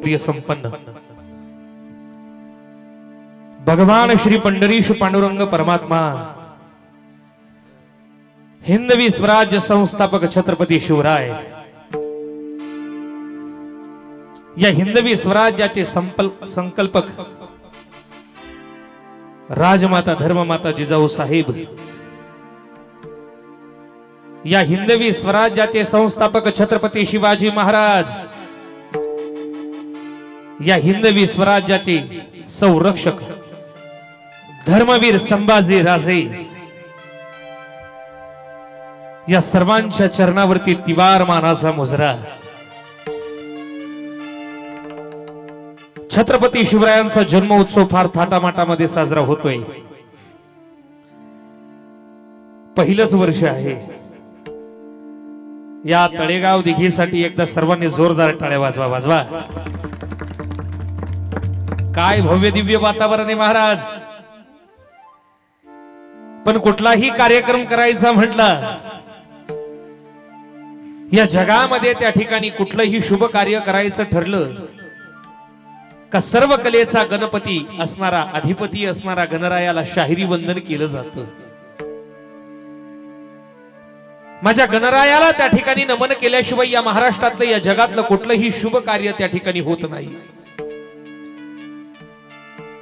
लोकप्रिय संपन्न भगवान श्री पंढरीश पांडुरंग परमात्मा हिंदवी स्वराज्य संस्थापक छत्रपती शिवराय या हिंदवी स्वराज्याचे संकल्पक राजमाता धर्ममाता जिजाऊ साहेब, या हिंदवी स्वराज्याचे संस्थापक छत्रपती शिवाजी महाराज, या हिंदवी स्वराज्याचे संरक्षक धर्मवीर संभाजी राजे, या सर्वांच्या चरणावरती तिवार मानाचा मुजरा छत्रपती शिवरायांचा जन्म उत्सव फार थाटामाटामध्ये साजरा होतोय। पहिलंच वर्ष आहे। या तळेगाव दिघीसाठी एकदा सर्वांनी जोरदार टाळ्या वाजवा वाजवा। काय भव्य दिव्य वातावरण आहे महाराज। पण कुठलाही कार्यक्रम करायचा म्हटला या जगामध्ये त्या ठिकाणी कुठलंही शुभ कार्य करायचं ठरलं का सर्व कलेचा गणपती असणारा अधिपती असणारा गणरायाला शाहिरी वंदन केलं जातं। माझ्या गणरायाला त्या ठिकाणी नमन केल्याशिवाय या महाराष्ट्रातलं या जगातलं कुठलंही शुभ कार्य त्या ठिकाणी होत नाही।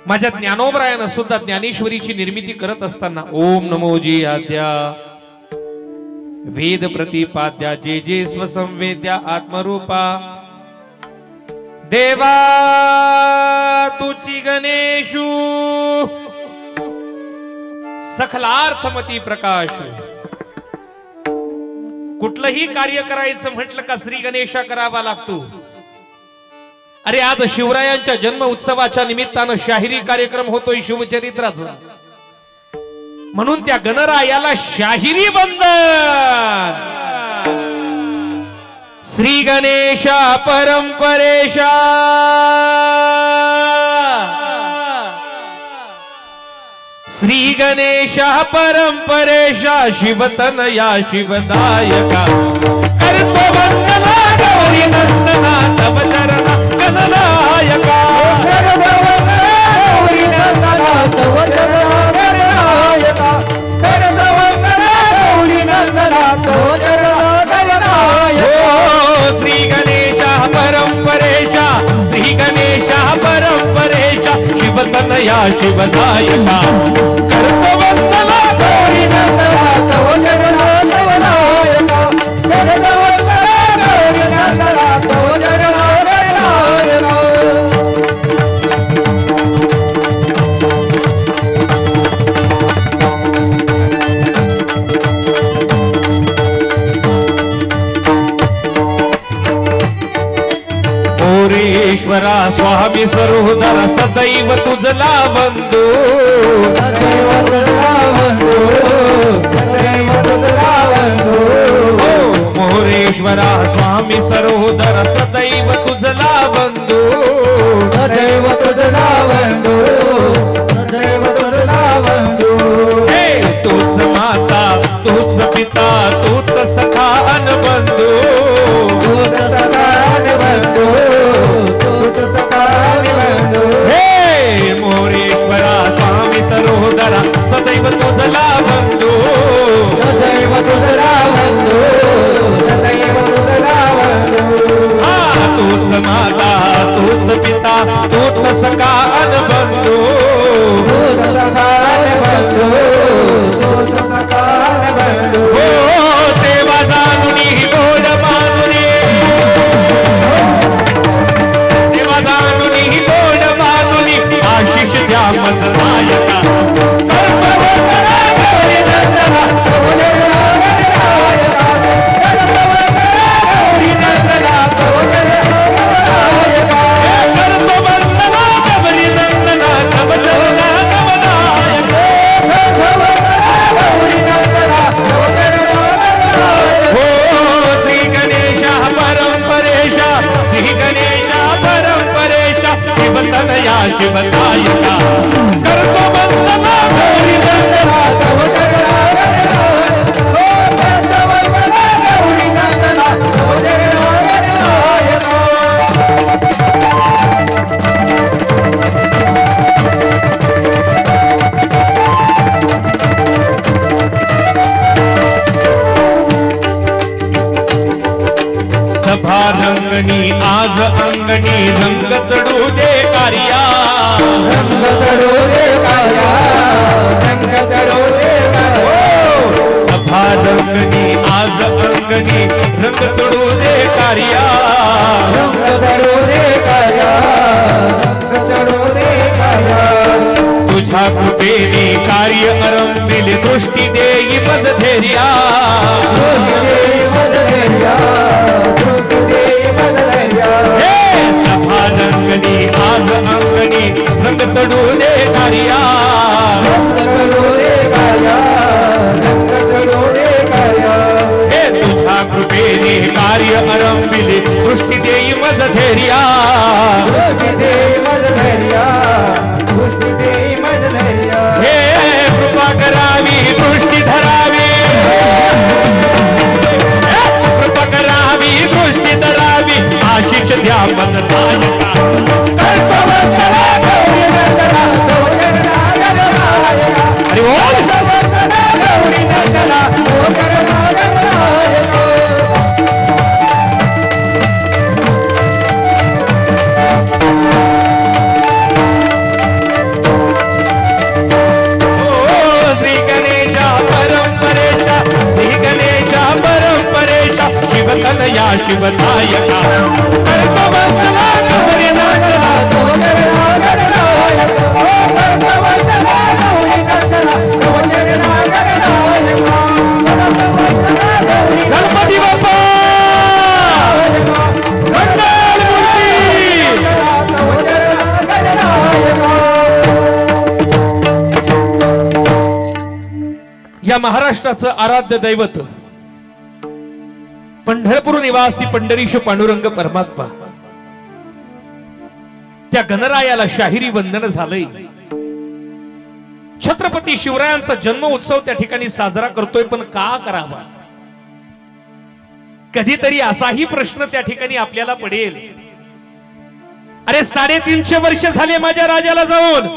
माझ्या ज्ञानोबरायानं सुद्धा ज्ञानेश्वरीची निर्मिती करत असताना ओम नमो जी आद्या वेद प्रतिपाद्या जे जे स्वसंवेद्या आत्मरूपा देवा तुची गणेशू सखलार्थमती प्रकाश। कुठलंही कार्य करायचं म्हटलं का श्री गणेशा करावा लागतो। अरे आज शिवरायांच्या जन्म उत्सवाच्या निमित्तानं शाहिरी कार्यक्रम होतोय शिवचरित्राचा, म्हणून त्या गणरायाला शाहिरी वंदन। श्री गणेशा परंपरेशा श्री गणेशा परंपरेशा शिवतनया शिवदायका करतो वंदना गौरी नंदना तव चरणा गणनायका करतो वंदना गौरी नंदना तव चरणा गणनायका करतो वंदना गौरी नंदना तव चरणा गणनायका। श्री गणेशा परंपरेशा श्री गणेशा परंपरेशा शिवतनया शिवदायका करतो वंदना गौरी नंदना तव चरणा गणनायका करतो वंदना गौरी नंदना तव चरणा गणनायका। मोरेश्वरा स्वामी सरोदर सदैव तुझला वंदो सदैव तुझला वंदो सदैव तुझला वंदो। मोरेश्वरा स्वामी सरोदर सदैव तुझला वंदो सदैव तुझला वंदो सदैव तुझला वंदो। हे तूच माता तूच पिता तूच सखा अनबंधू तूच सखा अनबंधू तूच सखा अनबंधू। हे मोरेश्वरा स्वामी सरोदरा सदैव तुझला वंदो सदैव तुझला वंदो सदैव तुझला वंदो। हा तूच माता तूच पिता तूच सखा अनबंधू तूच सखा अनबंधू तूच सखा अनबंधू। हो देवा जानुनी गोड मानुनी देवा जानुनी गोड मानुनी आशिष द्या मत नायका करतो वंदना गौरी नंदना तव चरणा गणनायका करतो वंदना गौरी नंदना तव चरणा गणनायका करतो वंदना गौरी नंदना तव चरणा गणनायका करतो वंदना गौरी नंदना तव चरणा गणनायका। हो श्री गणेशा परंपरेशा श्री गणेशा परंपरेशा शिवतनया शिवदायका करतो वंदना गौरी नंदना तव चरणा गणनायका करतो वंदना गौरी नंदना तव चरणा गणनायका। आज अंगणी रंग चढू दे कार्या, रंग चढू दे कार्या, रंग चढू दे कार्या. सभा रंगणी आज अंगणी रंग चढू दे कार्या, रंग चढू दे कार्या, रंग चढू दे कार्या. तुझ्या कृपेने कार्य आरंभिले दृष्टी देई मज धैर्या, दृष्टी देई मज धैर्या, दृष्टी देई मज धैर्या. हे सभा रंगणी आज अंगणी रंग चढू दे कार्या, रंग चढू दे कार्या, रंग चढू दे कार्या. हे तुझ्या कृपेने कार्य आरंभिले दृष्टी देई मज धैर्या, दृष्टी देई मज धैर्या, दृष्टी देई मज धैर्या. हे कृपा करावी दृष्टी धरावी, कृपा करावी दृष्टी धरावी, आशिष द्या मन नायका. अरे बोल शिवकनया शिवनायका. गणपती बाप्पा या महाराष्ट्राचं आराध्य दैवत पंढरपूर निवासी पंढरीश पांडुरंग परमात्मा, त्या गणरायाला शाहिरी वंदन झालंय. छत्रपती शिवरायांचा जन्म उत्सव त्या ठिकाणी साजरा करतोय, पण का करावा? कधीतरी असाही प्रश्न त्या ठिकाणी आपल्याला पडेल. अरे 350 वर्ष झाले माझ्या राजाला जाऊन,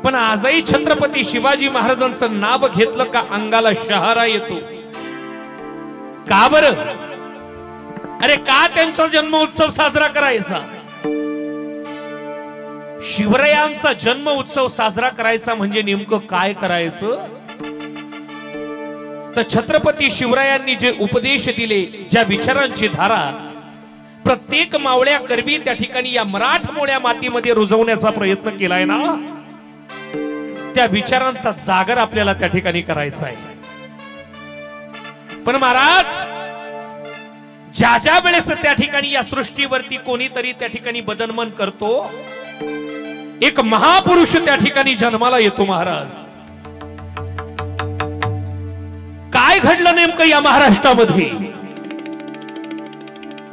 पण आजही छत्रपती शिवाजी महाराजांचं नाव घेतलं का अंगाला शहारा येतो. का बरं? अरे का त्यांचा जन्म उत्सव साजरा करायचा? शिवरायांचा जन्म उत्सव साजरा करायचा म्हणजे नेमकं काय करायचं? तर छत्रपती शिवरायांनी जे उपदेश दिले, ज्या विचारांची धारा प्रत्येक मावळ्या करवी त्या ठिकाणी या मराठमोळ्या मातीमध्ये रुजवण्याचा प्रयत्न केलाय ना, त्या विचारांचा जागर आपल्याला त्या ठिकाणी करायचा आहे. पण महाराज, ज्या ज्या वेळेस त्या ठिकाणी या सृष्टीवरती कोणीतरी त्या ठिकाणी बदनमन करतो, एक महापुरुष त्या ठिकाणी जन्माला येतो. महाराज, काय घडलं नेमकं या महाराष्ट्रामध्ये?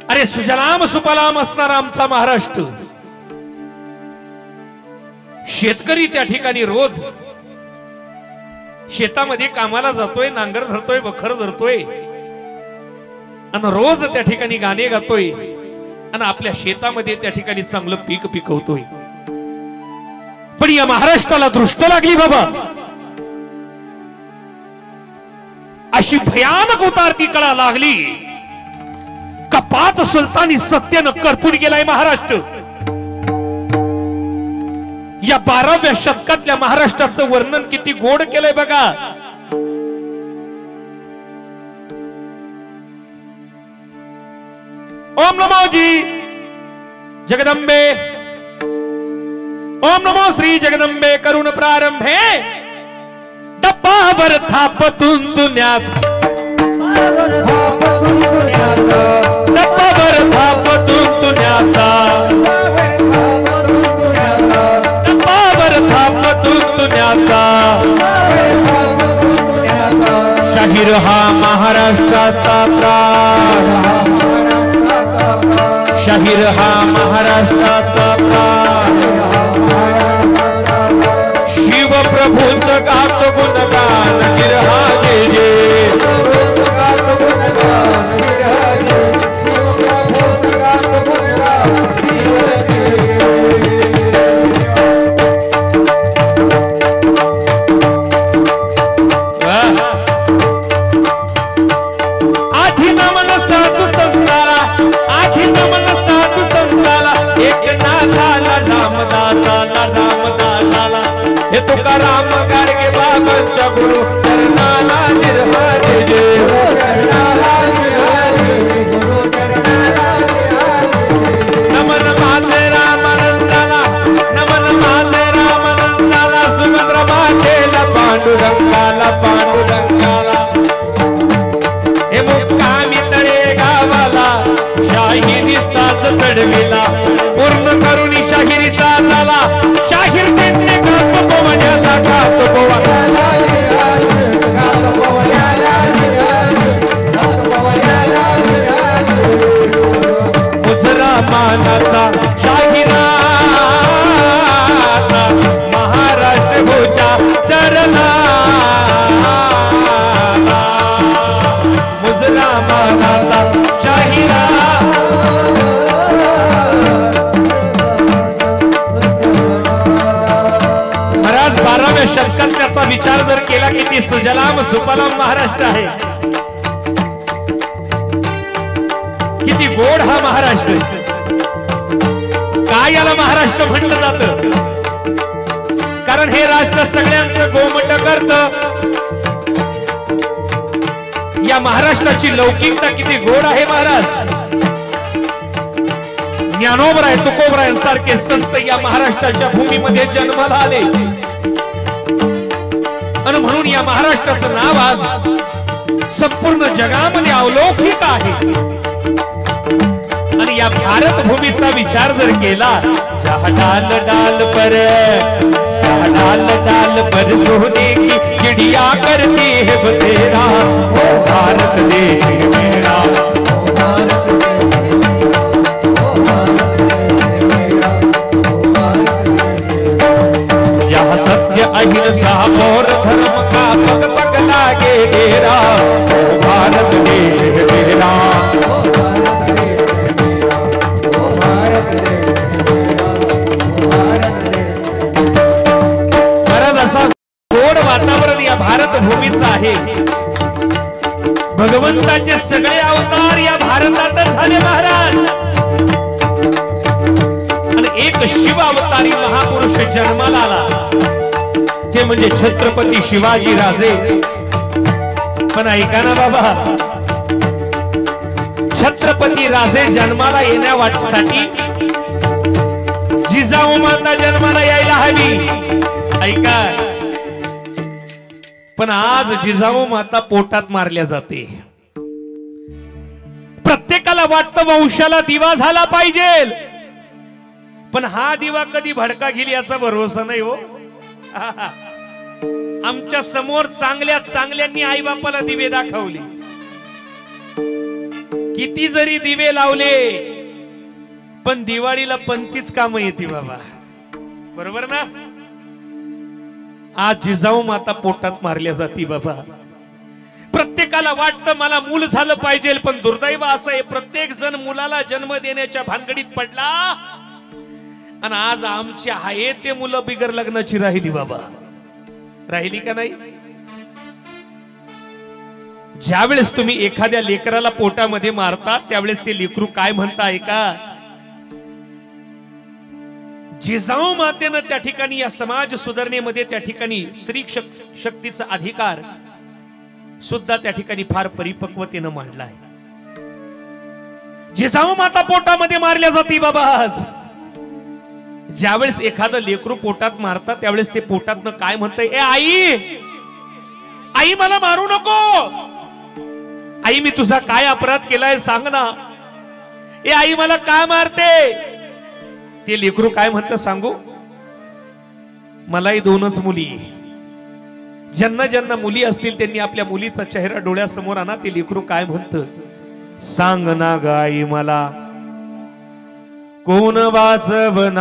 अरे सुजलाम सुफलाम असणारा आमचा महाराष्ट्र, शेतकरी त्या ठिकाणी रोज शेतामध्ये कामाला जातोय, नांगर धरतोय, वखर धरतोय आणि रोज त्या ठिकाणी गाणे गातोय आणि आपल्या शेतामध्ये त्या ठिकाणी चांगलं पीक पिकवतोय. पण या महाराष्ट्राला दृष्ट लागली बाबा, अशी भयानक उतारती कळा लागली का 5 सुलतानी सत्यानं करपून गेलाय महाराष्ट्र. या 12व्या शतकातल्या महाराष्ट्राचं वर्णन किती गोड केलंय बघा. ओम नमो जी जगदंबे, ओम नमो श्री जगदंबे करुण प्रारंभे, डब्बावर थापतून दुन्यात, डब्बावर थापतून दुन्याचा, शाहीर हा महाराष्ट्राचा प्राण, शाहीर हा महाराष्ट्राचा प्राण. शिवप्रभूच गात गुणगान गिरहा जे जे, आधी नमन साधू संतारा आईने साज चढविला पूर्ण करुणी शाहिरी साजाला शाहीर त्यांनी घात पोवण्याला घात पोवण्याला मुजरा मानाचा शाहिराचा महाराष्ट्र भोजा चरला मुजरा मानाचा शाहिरा महाराज 12व्या शतकात त्याचा विचार जर केला की ती सुजलाम सुफलाम महाराष्ट्र आहे किती गोड हा महाराष्ट्र काय याला महाराष्ट्र म्हटलं जातं कारण हे राष्ट्र सगळ्यांचं गोमट करत या महाराष्ट्राची लौकिकता किती गोड आहे महाराज ज्ञानोबराय तुकोबरायांसारखे संत या महाराष्ट्राच्या भूमीमध्ये जन्माला आले आणि म्हणून या महाराष्ट्राचं नाव आज संपूर्ण जगामध्ये अवलौकिक आहे आणि या भारत भूमीचा विचार जर केला डाल डाल पर सोने की चिड़िया करती है बसेरा ओ भारत देश मेरा जहाँ सत्य अहिंसा और धर्म का पग पग लागे डेरा ओ भारत देश मेरा गोड वातावरण या भारत भूमीचं आहे भगवंताचे सगळे अवतार या भारतात झाले महाराज आणि एक शिव अवतारी महापुरुष जन्माला आला ते म्हणजे छत्रपती शिवाजी राजे पण ऐका ना बाबा छत्रपती राजे जन्माला येण्यासाठी जिजाऊ माता जन्माला यायला हवी ऐका पण आज जिजाऊ माता पोटात मारल्या जाते प्रत्येकाला वाटतं वंशाला दिवा झाला पाहिजे पण हा दिवा कधी भडका घेईल याचा भरोसा नाही हो आमच्या समोर चांगल्या चांगल्यांनी आई बापाला दिवे दाखवले किती जरी दिवे लावले पण दिवाळीला पंतीच काम येते बाबा बरोबर ना आज जिजाऊ माता पोटात मारल्या जाती बाबा प्रत्येकाला वाटतं मला मूल झालं पाहिजे पण दुर्दैव असं आहे प्रत्येक जण मुलाला जन्म देण्याच्या भानगडीत पडला आणि आज आमची आहे ते मुलं बिगर लग्नाची राहिली बाबा राहिली का नाही ज्यावेळेस तुम्ही एखाद्या लेकराला पोटामध्ये मारता त्यावेळेस ते लेकरू काय म्हणता ऐका जिजाऊ मातेनं त्या ठिकाणी या समाज सुधारणेमध्ये त्या ठिकाणी स्त्री शक्तीचा अधिकार सुद्धा त्या ठिकाणी फार परिपक्वतेनं मांडला आहे जिजाऊ माता पोटामध्ये मारल्या जाते बाबा आज ज्यावेळेस एखादं लेकरू पोटात मारतात त्यावेळेस ते पोटातनं काय म्हणतंय ए आई आई मला मारू नको आई मी तुझा काय अपराध केलाय सांग ना ए आई मला काय मारते ते लेकरू काय म्हणतं सांगू मलाही दोनच मुली ज्यांना ज्यांना मुली असतील त्यांनी आपल्या मुलीचा चेहरा डोळ्यासमोर आणा ते लेकरू काय म्हणतं सांग ना गाई मला कोण वाचवणार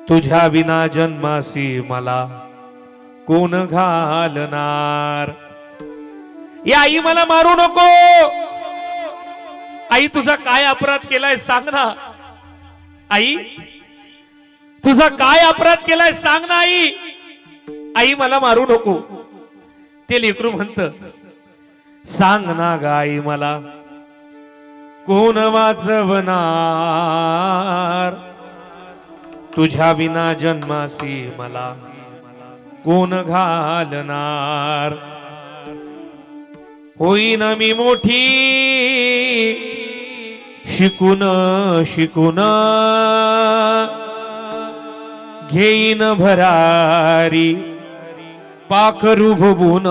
तुझ्या विना जन्मासी मला कोण घालणार या आई मला मारू नको आई तुझा काय अपराध केलाय सांग ना आई तुझा काय अपराध केलाय सांग ना आई आई मला मारू नको ते लेकरू म्हणतं सांग ना गाई मला कोण वाचवणार तुझ्या विना जन्मासी मला कोण घालणार होईन मी मोठी शिकून शिकून घेईन भरारी पाखरू भुबून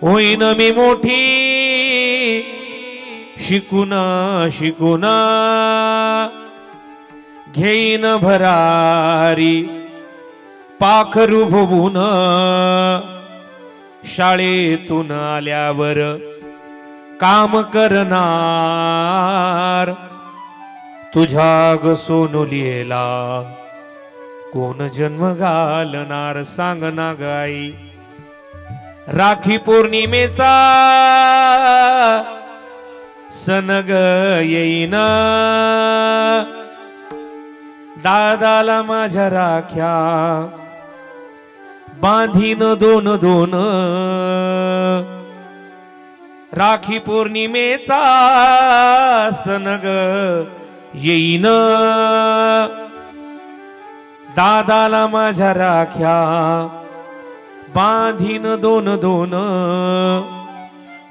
होईन मी मोठी शिकून शिकून घेईन भरारी पाखरू भोवून शाळेतून आल्यावर काम करणार तुझ्या ग सोनुलीला कोण जन्म घालणार सांग ना गाई राखी पौर्णिमेचा सण ग येईन दादाला माझ्या राख्या बांधीन दोन दोन राखी पौर्णिमेचा सण ग येईन दादाला माझ्या राख्या बांधीन दोन दोन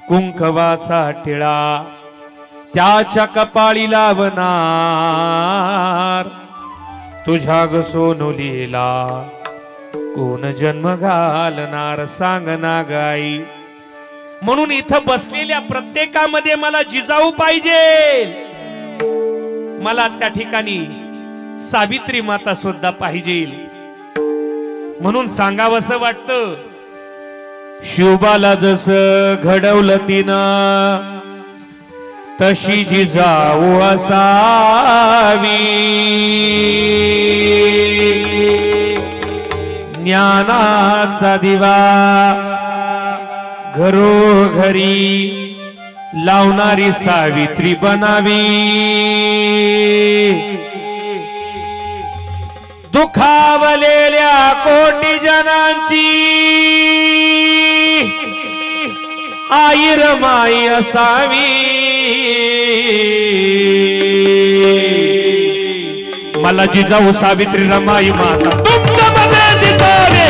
कुंकवाचा टिळा त्याच्या कपाळी लावणार तुझ्या ग सोनुलीला कोण जन्म घालणार सांग ना गाई म्हणून इथं बसलेल्या प्रत्येकामध्ये मला जिजाऊ पाहिजे मला त्या ठिकाणी सावित्री माता सुद्धा पाहिजे म्हणून सांगावंसं वाटतं शिवबाला जसं घडवलं तिनं तशी जिजाऊ असावी ज्ञानाचा दिवा घरोघरी लावणारी सावित्री बनावी दुखावलेल्या कोटी जनांची आई रमाई असावी मला जिजाऊ सावित्री रमाई माता तुमच्यामध्ये दिसावे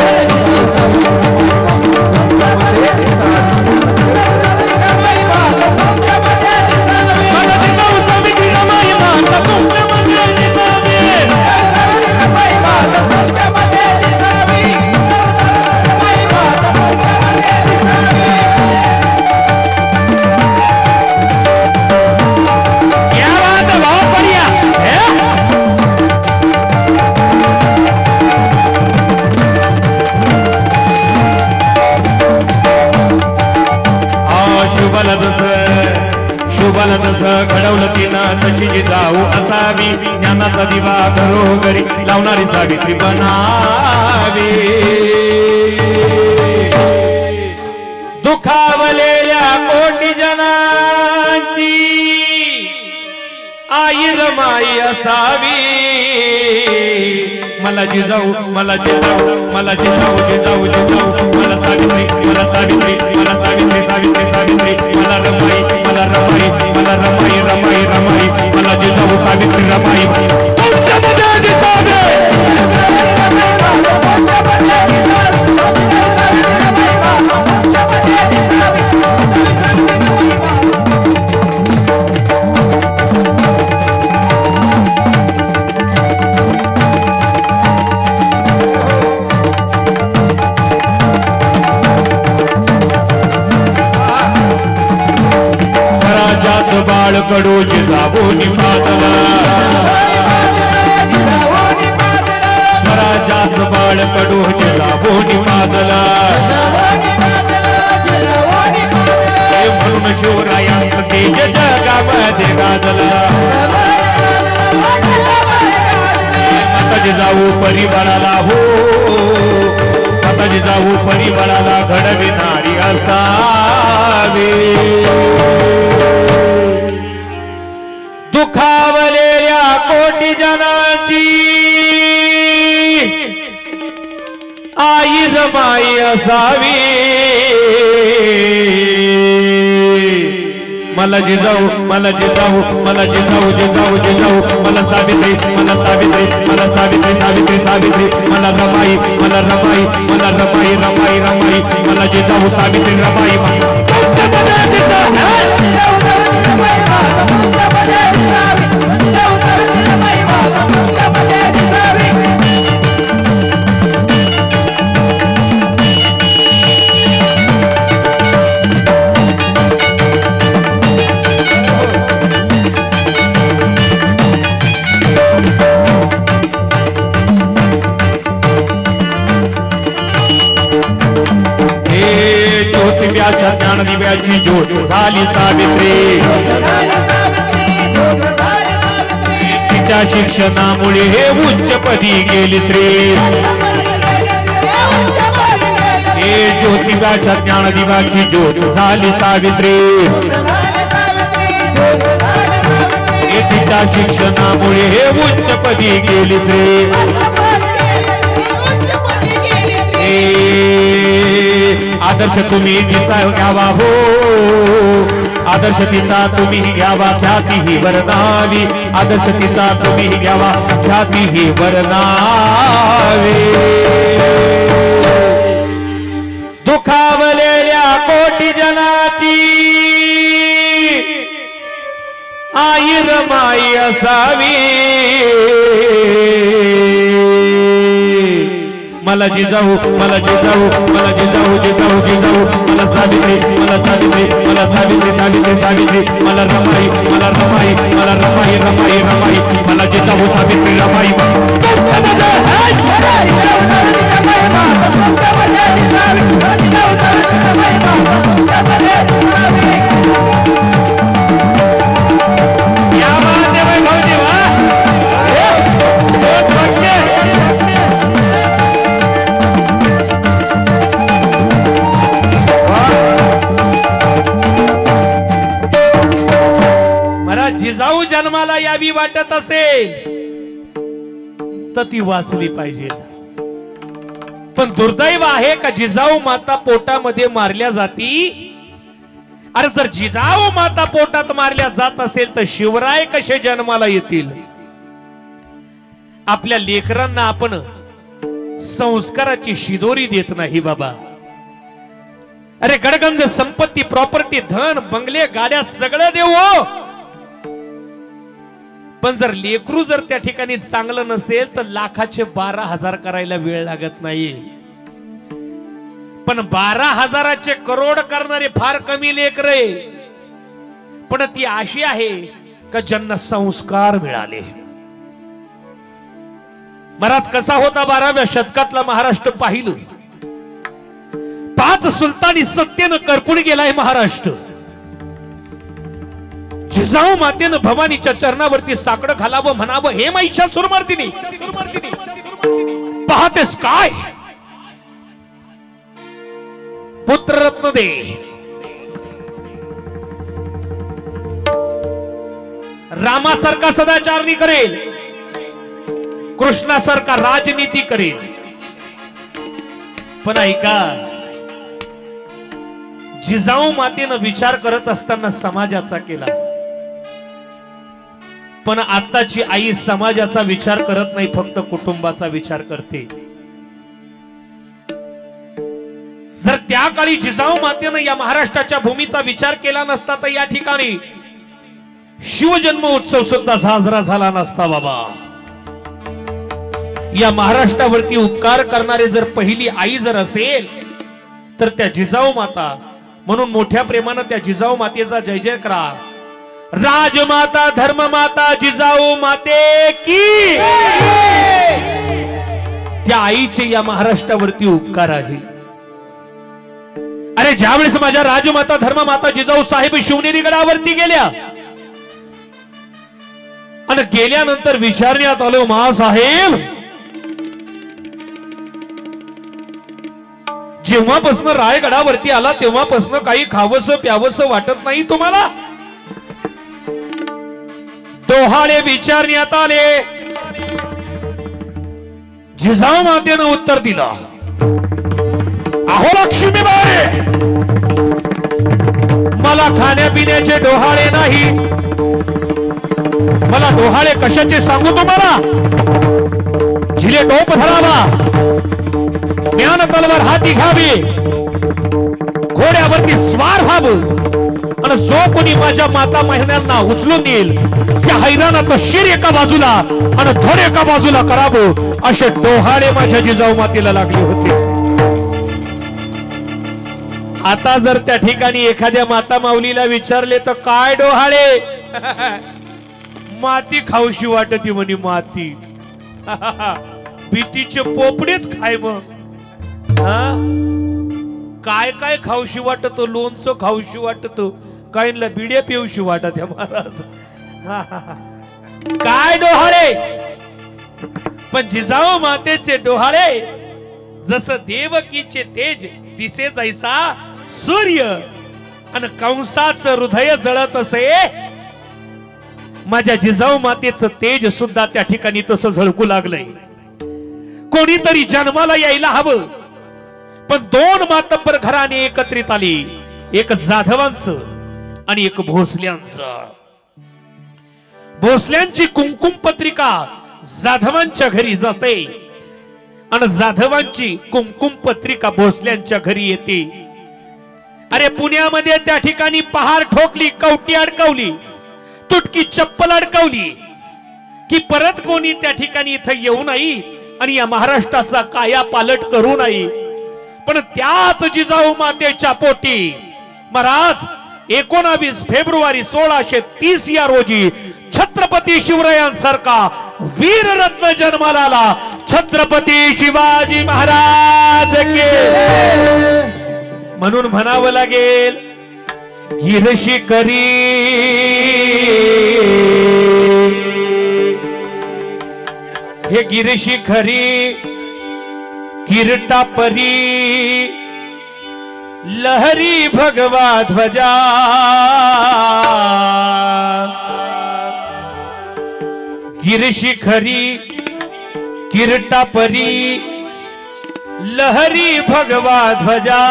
मला जिजाऊ सावित्री रमाई माता तुमच्यामध्ये दिसावे शिवबाला जसं घडवलं तिनं तशी जिजाऊ असावी ज्ञानाचा दिवा घरोघरी लावणारी सावित्री बनावी दुखावलेल्या कोटी जनांची आई रमाई असावी मला जिजाऊ मला जिजाऊ मला जिजाऊ जिजाऊ जिजाऊ मला सावित्री मला सावित्री मला सावित्री सावित्री सावित्री मला रमाई मला रमाई मला रमाई रमाई रमाई मला जिजाऊ सावित्री रमाई तुमच्यामध्ये दिसावे बाळकडू जिजाऊनी पाजला स्वराज्यात बाळकडू जिजाऊनी पाजला म्हणून शिवरायांचं तेज जगामध्ये गाजला आता जिजाऊ परिवाराला हो आता जिजाऊ परिवाराला घडविणारी असावी दुखावलेल्या कोटी जनांची आई रमाई असावी मला जिजाऊ मला जिजाऊ मला जिजाऊ जिजाऊ जिजाऊ मला सावित्री मला सावित्री मला सावित्री सावित्री सावित्री मला रमाई मला रमाई मला रमाई रमाई रमाई मला जिजाऊ सावित्री रमाई ज्योतिबाच्या ज्ञानदिव्याची ज्योत झाली सावित्री तिच्या शिक्षणामुळे हे उच्चपदी गेली स्त्री हे ज्योतिबाच्या ज्ञानदिव्याची ज्योत झाली सावित्री हे तिच्या शिक्षणामुळे हे उच्चपदी गेली स्त्री आदर्श तुम्ही तिचा घ्यावा हो आदर्श तिचा तुम्ही घ्यावा ख्याती ही वर्णावी आदर्श तिचा तुम्ही घ्यावा ख्याती ही वर्णावी दुखावलेल्या कोटी जनाची आई रमाई असावी मला जिजाऊ मला जिजाऊ मला जिजाऊ जिजाऊ जिजाऊ मला सावित्री मला सावित्री मला सावित्री सावित्री सावित्री मला रमाई मला रमाई मला रमाई रमाई रमाई मला जिजाऊ सावित्री रमाई जिजाऊ जन्माला यावी वाटत असेल तर ती वाचली पाहिजे पण दुर्दैव आहे का जिजाऊ माता पोटामध्ये मारल्या जाती अरे जर जिजाऊ माता पोटात मारल्या जात असेल तर शिवराय कसे जन्माला येतील आपल्या लेकरांना आपण संस्काराची शिदोरी देत नाही बाबा अरे गडगंज संपत्ती प्रॉपर्टी धन बंगले गाड्या सगळं देऊ पण जर लेकरू जर त्या ठिकाणी चांगलं नसेल तर लाखाचे 12,000 करायला वेळ लागत नाही पण 12,000चे करोड करणारे फार कमी लेकरे पण ती अशी आहे का ज्यांना संस्कार मिळाले महाराज कसा होता 12व्या शतकातला महाराष्ट्र पाहिलं 5 सुलतानी सत्तेनं करपून गेलाय महाराष्ट्र जिजाऊ मातेनं भवानीच्या चरणावरती साकडं घालावं म्हणावं हे महिषासुरमर्दिनी पाहतेस काय पुत्ररत्न दे रामासारखा सदाचारणी करेल कृष्णासारखा राजनीती करेल पण ऐका जिजाऊ मातेनं विचार करत असताना समाजाचा केला पण आताची आई समाजाचा विचार करत नाही फक्त कुटुंबाचा विचार करते जर त्या काळी जिजाऊ मातेनं या महाराष्ट्राच्या भूमीचा विचार केला नसता तर या ठिकाणी शिवजन्म उत्सव सुद्धा साजरा झाला नसता बाबा या महाराष्ट्रावरती उपकार करणारे जर पहिली आई जर असेल तर त्या जिजाऊ माता म्हणून मोठ्या प्रेमानं त्या जिजाऊ मातेचा जय जय करा राजमाता धर्ममाता जिजाऊ माते की त्या आईचे या महाराष्ट्रावरती उपकार आहे अरे ज्यावेळेस माझ्या राजमाता धर्ममाता जिजाऊ साहेब शिवनेरी गडावरती गेल्या आणि गेल्यानंतर विचारण्यात आलो मा साहेब जेव्हापासून रायगडावरती आला तेव्हापासून काही खावंसं प्यावंसं वाटत नाही तुम्हाला डोहाळे विचारण्यात आले जिजाऊ मातेनं उत्तर दिलं अहो लक्ष्मीबाई मला खाण्यापिण्याचे डोहाळे नाही मला डोहाळे कशाचे सांगू तुम्हाला झिले टोप धरावा ज्ञान तलवार हाती घ्यावी घोड्यावरती स्वार व्हावं आणि जो कोणी माझ्या माता महिन्यांना उचलून येईल त्या हैराणाचं शिर एका बाजूला आणि धड एका बाजूला करावं असे डोहाळे माझ्या जिजाऊ मातेला लागले होते आता जर त्या ठिकाणी एखाद्या माता माऊलीला विचारले तर काय डोहाळे माती खाऊशी वाटती म्हणे माती भीतीचे पोपडेच खाय मग काय काय खाऊशी वाटत, लोणचं खाऊशी वाटत, काहींना बिड्या पिऊशी वाटत महाराज. काय डोहाळे, पण जिजाऊ मातेचे डोहाळे जस देवकीचे तेज दिसे जैसा सूर्य आणि कंसाचं हृदय जळत असे, माझ्या जिजाऊ मातेचं तेज सुद्धा त्या ठिकाणी तसं झळकू लागलंय. कोणीतरी जन्माला यायला हवं, पण दोन मातब्बर घराने एकत्रित आली, एक जाधवांचं आणि एक भोसल्यांचं. भोसल्यांची कुंकुम पत्रिका जाधवांच्या घरी जाते आणि जाधवांची कुंकुम पत्रिका भोसल्यांच्या घरी येते. अरे पुण्यामध्ये त्या ठिकाणी पहार ठोकली, कवटी अडकवली, तुटकी चप्पल अडकवली की परत कोणी त्या ठिकाणी इथं येऊ नये आणि या महाराष्ट्राचा काया पालट करू नये. पण त्याच जिजाऊ मातेच्या पोटी महाराज 19 फेब्रुवारी 1630 या रोजी छत्रपती शिवरायांसारखा वीररत्न जन्माला आला. छत्रपती शिवाजी महाराज के. म्हणून म्हणावं लागेल गिरशिखरी हे गिरशिखरी किरटापरी लहरी भगवा ध्वजा. गिरशिखरी किरटापरी लहरी भगवा ध्वजा.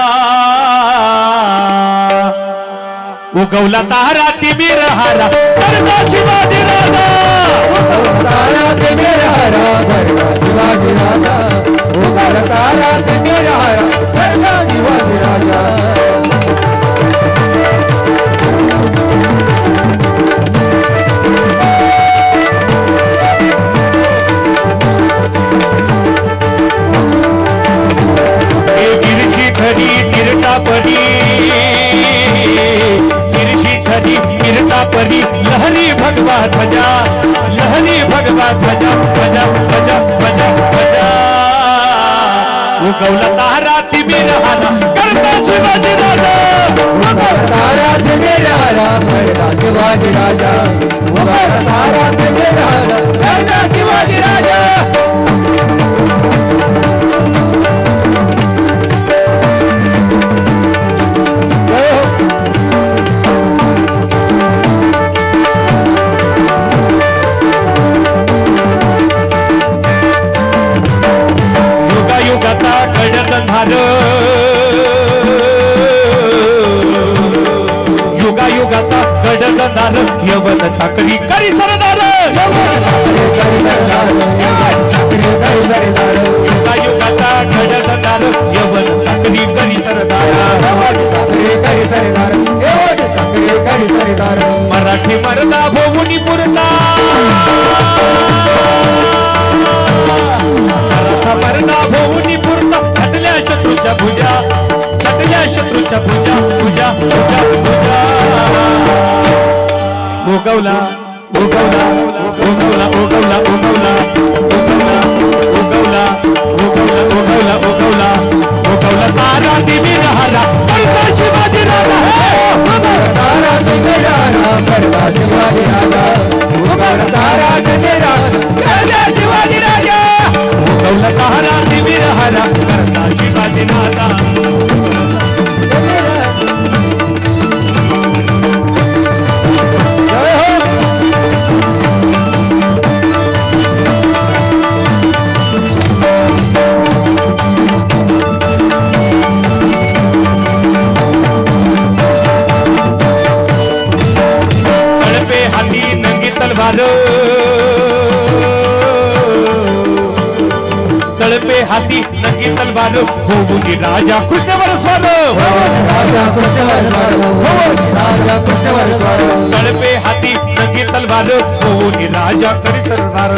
उगवला तारा तिमिर हारा करता शिवाजी राजा. तारा तिमिर हारा करता शिवाजी राजा. उगवला तारा तिमिर हारा करता शिवाजी राजा. गिरशिखरी किरटापरी किरटापरी लहरी भगवा ध्वजा. लहरी भगवा ध्वजा ध्वजा ध्वजा ध्वजा ध्वजा. उगवला तारा तिमिर हारा करता शिवाजी राजा. उगवला तारा तिमिर हारा करता शिवाजी राजा. उगवला तारा तिमिर हारा करता शिवाजी राजा. युगाचा कडकंधार युगायुगाचा कडकंधार यवन चाकरी करी सरदार. युगायुगाचा कडकंधार यवन चाकरी करी सरदार. मराठी मरदा भोवनी पुरता मरदा भोवनी पुरता थटल्या शत्रूच्या भुजा. थटल्या शत्रूच्या भुजा भुजा भुजा भुजा. उगवला उगवला उगवला उगवला उगवला उगवला उगवला उगवला उगवला उगवला उगवला तारा तिमिर हारा करता शिवाजी राजा. तारा तिमिर हारा करता शिवाजी राजा. उगवला तारा तिमिर हारा करता शिवाजी राजा. उगवला तारा तिमिर हारा करता शिवाजी राजा. तळपे हाती नंगी तलवार. तळपे हाती नंगी तलवार होऊन राजा कृष्णवर स्वार. राजा कृष्णवर स्वार. राजा कृष्णवर स्वार. तळपे हाती नंगी तलवार होऊन राजा करी सरदार.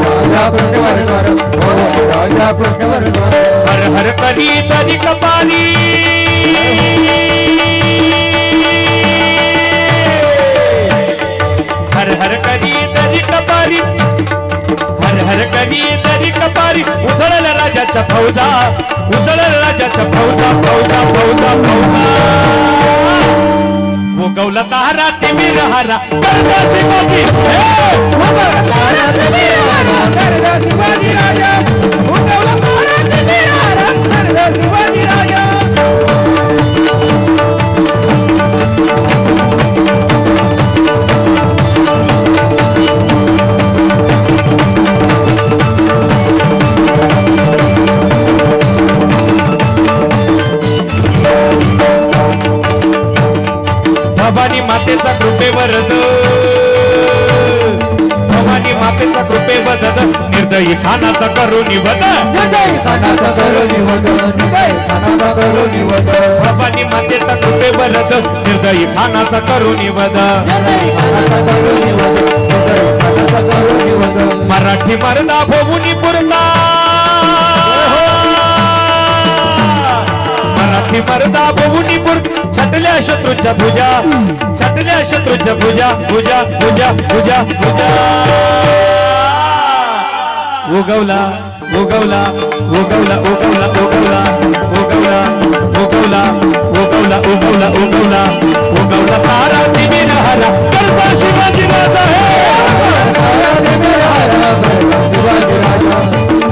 राजा कृष्णवर स्वार. राजा कृष्णवर स्वार. हर हर करी तरी कपाली. हर हर करी तरी कपाली. हर हर करी तरी कपारी. उधळला राजा राजाच्या फौजा उसळल राजाच्या फौजा फौजा फौजा फौजा उगवला तारा तिमिर हारा गरजा शिवाजी उगवला तारा तिमिर हारा गरजा शिवाजी राजा उगवला तारा तिमिर हारा गरजा शिवाजी राजा भवानी मातेचा कृपेवर भवानी मातेचा कृपेवर निर्दयी खानाचा करू निवद निर्दयी खानाचा करू निवद निर्दयी खानाचा करू निवद भवानी मातेचा कृपेवर निर्दयी खानाचा करू निवद निर्दयी खानाचा करू निवद निर्दयी खानाचा करू निवद मराठी मर्दा भोवनी पुरता मराठी मर्दा भोवनी पुर छटल्या शत्रूच्या भुजा छटल्या शत्रूच्या भुजा भुजा भुजा भुजा भुजा उगवला उगवला उगवला उगवला उगवला उगवला उगवला उगवला उगवला उगवला उगवला तारा तिमिर हारा गरजा शिवाजी राजा तारा तिमिर हारा गरजा शिवाजी राजा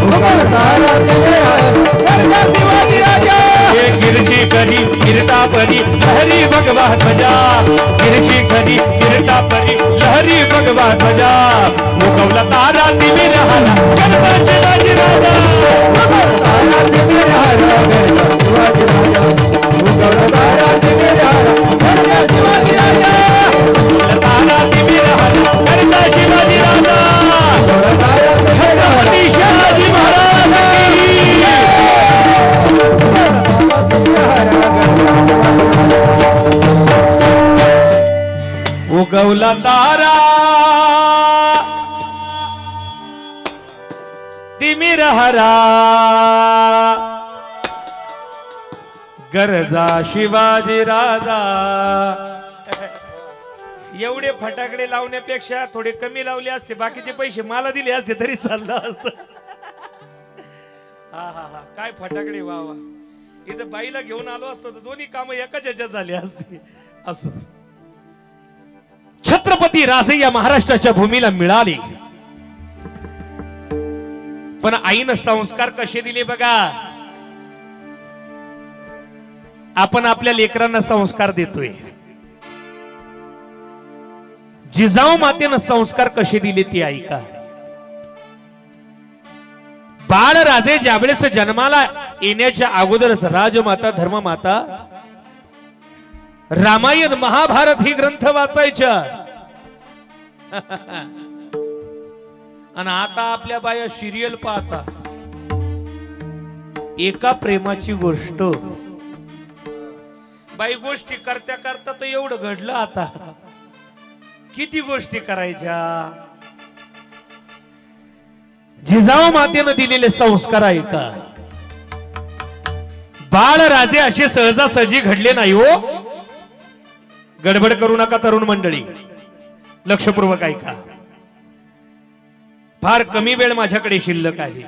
उगवला तारा तिमिर हारा गरजा शिवाजी राजा गिरची करी गिरता परी लहरी भगवा ध्वजा गिरची करी गिरता परी लहरी भगवा ध्वजा उगवला तारा तिमिर हारा गरजा शिवाजी राजा तारा तिमिर हारा गरजा शिवाजी राजा उगवला तारा तिमिर हारा गरजा शिवाजी राजा तारा तिमिर हारा गरजा शिवाजी राजा छत्रपती शिवाजी महाराज उगवला तारा तिमिर हरा गरजा शिवाजी राजा एवढे फटाकडे लावण्यापेक्षा थोडे कमी लावले असते बाकीचे पैसे मला दिले असते तरी चाललं असतं हा हा हा काय फटाकडे वा वा इथं बाईला घेऊन आलो असतो तर दोन्ही कामं एकाच याच्यात झाली असती असो छत्रपती राजे या महाराष्ट्राच्या भूमीला मिळाले पण आईनं संस्कार कसे दिले बघा आपण आपल्या लेकरांना संस्कार देतोय जिजाऊ मातेनं संस्कार कसे दिले ती ऐका बाळ राजे ज्यावेळेस जन्माला येण्याच्या अगोदरच राजमाता धर्ममाता रामायण महाभारत ही ग्रंथ वाचायच्या आणि आता आपल्या बाया सिरियल पाहता एका प्रेमाची गोष्ट बाई गोष्टी करता करता तर एवढं घडलं आता किती गोष्टी करायच्या जिजाऊ मातेनं दिलेले संस्कार आहे का बाळ राजे असे सहजासहजी घडले नाही हो गडबड करू नका तरुण मंडळी लक्षपूर्वक ऐका फार कमी वेळ माझ्याकडे शिल्लक आहे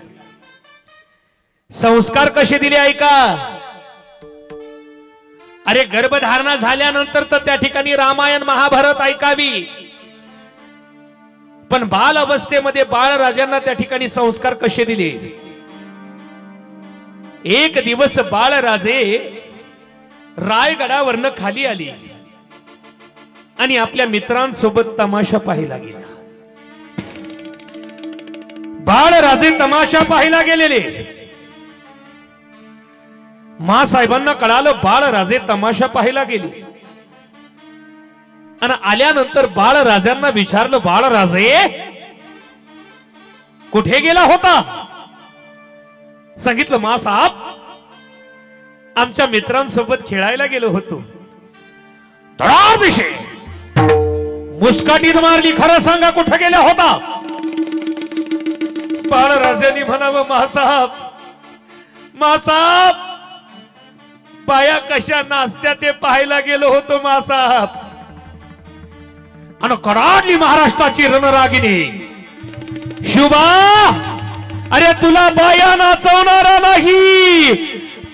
संस्कार कसे दिले ऐका अरे गर्भधारणा झाल्यानंतर तर त्या ठिकाणी रामायण महाभारत ऐकावी पण बाल अवस्थेमध्ये बाळ राजांना त्या ठिकाणी संस्कार कसे दिले एक दिवस बाळ राजे रायगडावरनं खाली आली आणि आपल्या मित्रांसोबत तमाशा पाहायला गेला बाळ राजे तमाशा पाहायला गेलेले मासाहेबांना कळालं बाळ राजे तमाशा पाहायला गेले आणि आल्यानंतर बाळ राजांना विचारलं बाळ राजे कुठे गेला होता सांगितलं मासाहेब आमच्या मित्रांसोबत खेळायला गेलो होतो धडार दिशे मुस्काटीत मारली खरं सांगा कुठे गेला होता बाळ राजांनी म्हणावं मासाहेब मासाहेब बाया कशा नाचत्या ते पाहायला गेलो होतो मासाहेब आणि कडाडली महाराष्ट्राची रणरागिनी शुभा अरे तुला बाया नाचवणारा नाही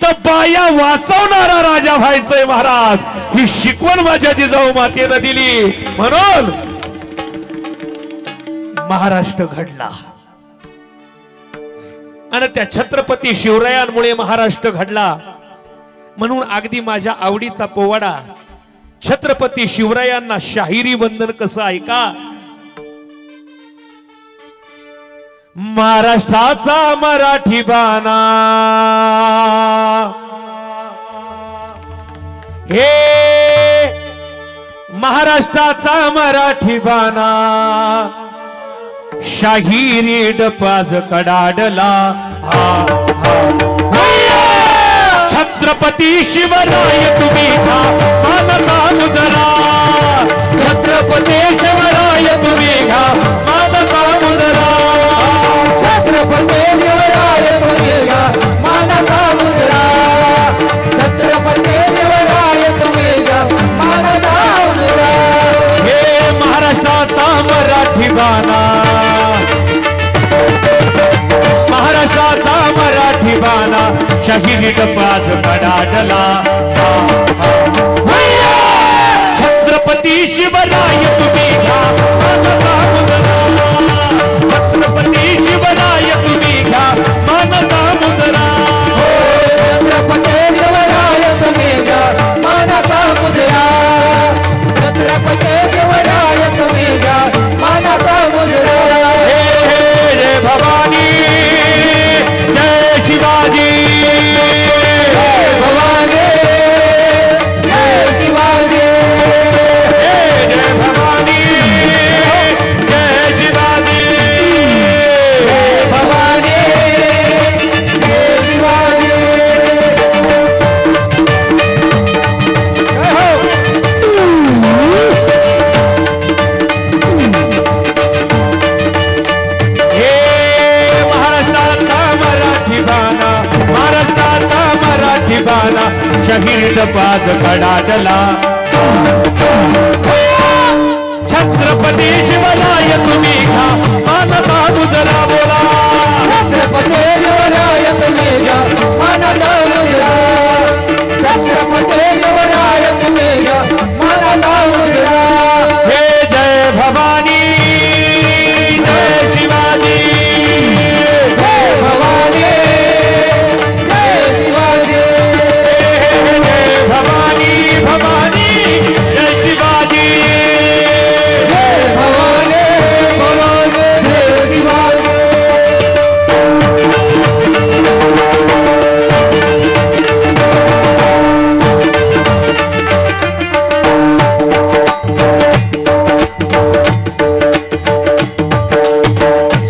तर बाया वाचवणारा राजा व्हायचंय महाराज. ही शिकवण माझ्या जिजाऊ मातेनं दिली म्हणून महाराष्ट्र घडला. आणि त्या छत्रपती शिवरायांमुळे महाराष्ट्र घडला. म्हणून अगदी माझ्या आवडीचा पोवाडा छत्रपती शिवरायांना शाहिरी वंदन कसं ऐका. महाराष्ट्राचा मराठी बाणा हे महाराष्ट्राचा मराठी बाणा शाहिरी डपाज कडाडला. छत्रपती शिवराय तुम्ही घ्या मानता मुजरा. छत्रपती शिवराय तुम्ही घ्या मानता मुजरा. छत्रपती शिवराय तुम्ही घ्या मानता मुजरा. छत्रपती शिवराय तुम्ही घ्या मानता मुजरा. हे महाराष्ट्राचा मराठी बाणा महाराष्ट्राचा मराठी बाणा शाहिरी डपाज कडाडला. छत्रपती शिवराय तुम्ही घ्या मानता मुजरा. छत्रपती शिवराय तुम्ही घ्या मानता मुजरा. छत्रपती शिवराय तुम्ही घ्या मानता मुजरा. छत्रपती शिवराय तुम्ही घ्या मानता मुजरा. जय भवानी जय शिवाजी. जय भवानी जय शिवाजी. जय भवानी जय शिवाजी. जय भवानी जय शिवाजी. जय हो. हे महाराष्ट्राचा मराठी बाणा महाराष्ट्राचा मराठी बाणा शाहीर डपाज कडाडला. छत्रपती शिवराय तुम्ही घ्या मानता मुजरा. बोला छत्रपती शिवराय तुम्ही घ्या मानता मुजरा. छत्रपती शिवराय तुम्ही घ्या मानता मुजरा. हे जय भवानी जय शिवाजी. जय भवानी जय शिवाजी. जय भवानी भवानी जय शिवाजी. जय भवानी भवानी जय शिवाजी.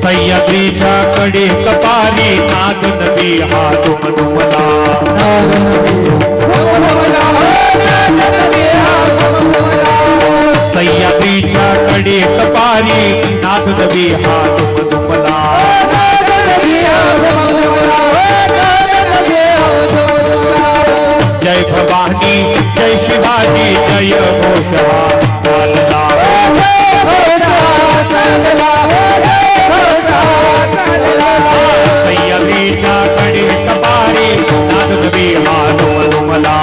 सह्याद्रीच्या कडे कपारी नाग नदी हा दुमला. सह्याद्रीच्या कडे कपारी नाग नदी हा दुमला. जय भवानी जय शिवाजी जय घोषवा चालला. सह्याद्रीच्या कडे कपारी नाग नदी हा दुमला.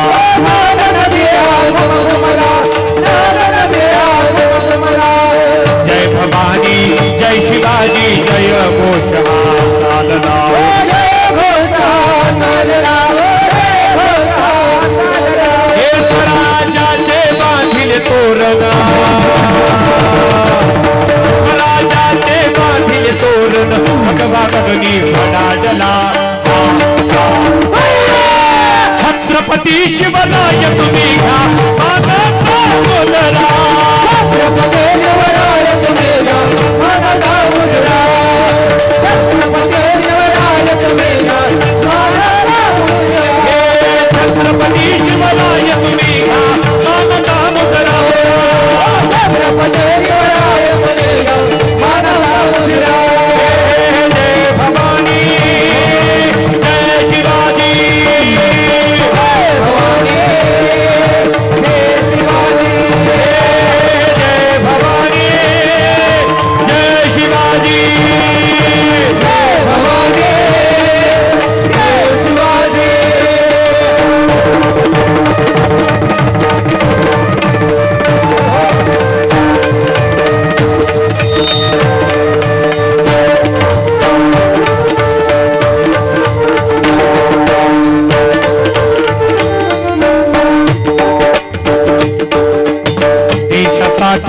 जय भवानी जय शिवाजी जय घोषवा चालला. हे स्वराजाचे बांधिले तोरण स्वराजाचे बांधिले तोरण भगवा गगनी कडाडला. छत्रपती शिवराय तुम्ही घ्या मानता मुजरा. छत्रपती शिवराय तुम्ही घ्या मानता मुजरा. छत्रपती शिवराय तुम्ही घ्या मानता मुजरा. छत्रपती शिवराय तुम्ही घ्या मानता मुजरा. छत्रपती शिवराय तुम्ही घ्या मानता मुजरा. जय भवानी जय शिवाजी. जय भवानी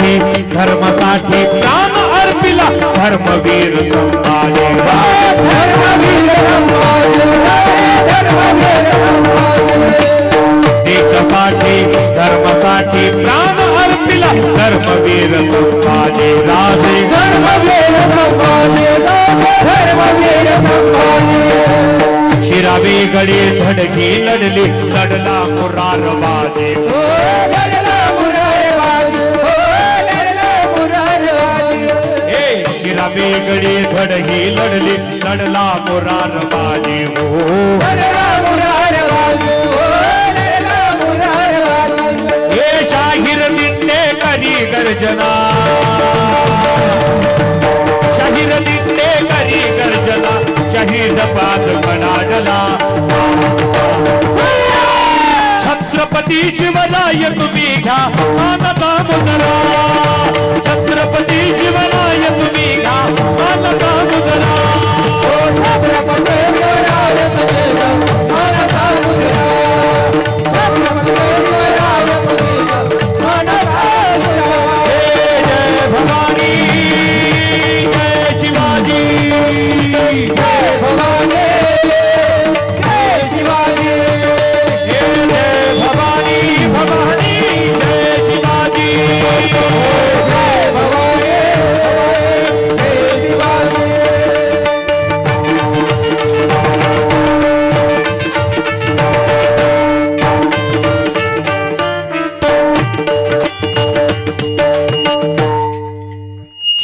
धर्मासाठी धर्मासाठी प्राण अर्पिला धर्मवीर संभाजी धर्मवीर संभाजी धर्मवीर संभाजी देशासाठी धर्मासाठी प्राण अर्पिला धर्मवीर संभाजी राजे धर्मवीर संभाजी धर्मवीर संभाजी शिरावे गडे धडकी लढली लढला मुरारबाजी लढला मुरारबाजी लढला मुरारबाजी शिरावे गडे धडकी लढली लढला मुरारबाजी लढला मुरारबाजी लढला मुरारबाजी हे शाहीर दिंडे करी गर्जना शाहीर दिंडे करी गर्जना शहीद पाद मनाजला छत्रपती शिवराय तुम्ही घ्या मानता मुजरा छत्रपती शिवराय तुम्ही घ्या मानता मुजरा छत्रपती शिवराय तुम्ही घ्या मानता मुजरा छत्रपती शिवराय तुम्ही घ्या मानता मुजरा जय भवानी जय शिवाजी जय भवानी जय शिवाजी जय भवानी भवानी जय शिवाजी जय भवानी जय शिवाजी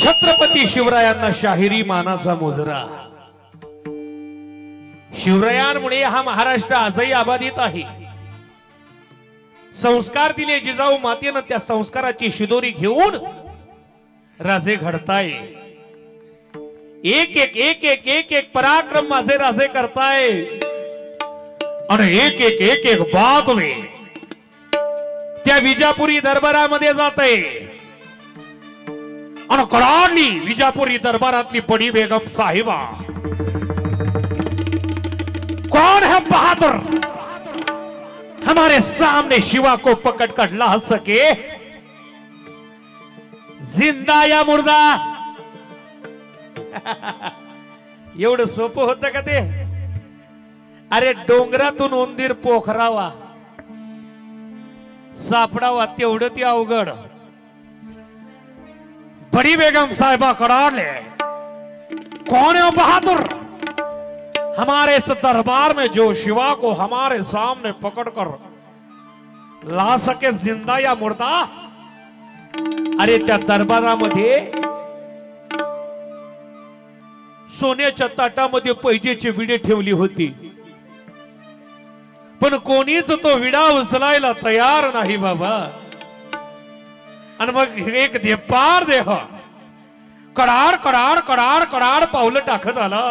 छत्रपती शिवरायांना शाहिरी मानाचा मुजरा शिवरायांमुळे हा महाराष्ट्र आजही अबाधित आहे संस्कार दिले जिजाऊ मातेनं त्या संस्काराची शिदोरी घेऊन राजे घडताय एक एक एक एक एक एक पराक्रम माझे राजे करताय आणि एक एक एक एक बातमी त्या विजापुरी दरबारामध्ये जाते आणि कडाडली विजापुरी दरबारातली बड़ी बेगम साहिबा कौन है बहादुर हमारे सामने शिवा को पकड़ कर ला सके जिंदा या मुर्दा एवढं सोपं होतं का ते अरे डोंगरातून उंदीर पोखरावा सापडावा तेवढं ती अवघड बड़ी बेगम साहिबा कडाडले कौन है बहादुर हमारे इस दरबार में जो शिवा को हमारे सामने पकड़कर ला सके जिंदा या मुर्दा अरे त्या दरबारामध्ये सोन्याच्या ताटामध्ये पैजेची विडे ठेवली होती पण कोणीच तो विडा उचलायला तयार नाही बाबा आणि मग एक देपार देह कडाड कडाड कडाड कडाड पावलं टाकत आला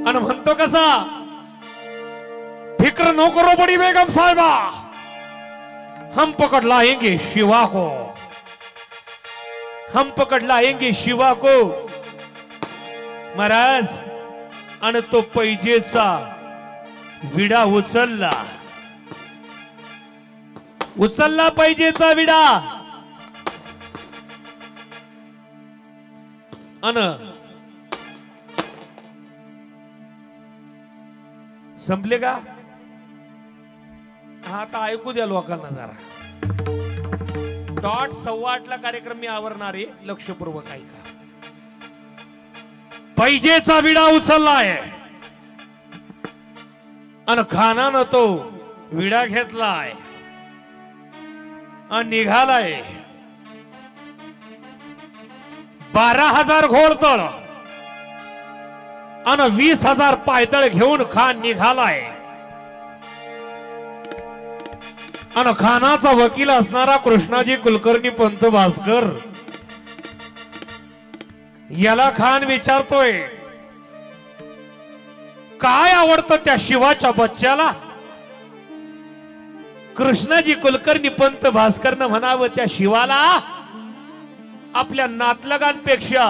आणि म्हणतो कसा फिक्र नो करो बड़ी बेगम साहिबा हम पकड़ लाएंगे शिवा को हम पकड़ लाएंगे शिवा को महाराज आणि तो पैजेचा विडा उचलला उचलला पैजेचा विडा अन संपले का हा आता ऐकू द्या लोकांना जरा डॉट 8:15 कार्यक्रम मी आवरणार आहे लक्षपूर्वक ऐका पैजेचा विडा उचललाय आणि खानानं तो विडा घेतलाय आणि निघालाय 12,000 घोडदळ आणि 20,000 पायदळ घेऊन खान निघालाय आणि खानाचा वकील असणारा कृष्णाजी कुलकर्णी पंत भास्कर याला खान विचारतोय काय आवडतं त्या शिवाच्या बच्च्याला कृष्णाजी कुलकर्णी पंत भास्करनं म्हणावं त्या शिवाला आपल्या नातलगांपेक्षा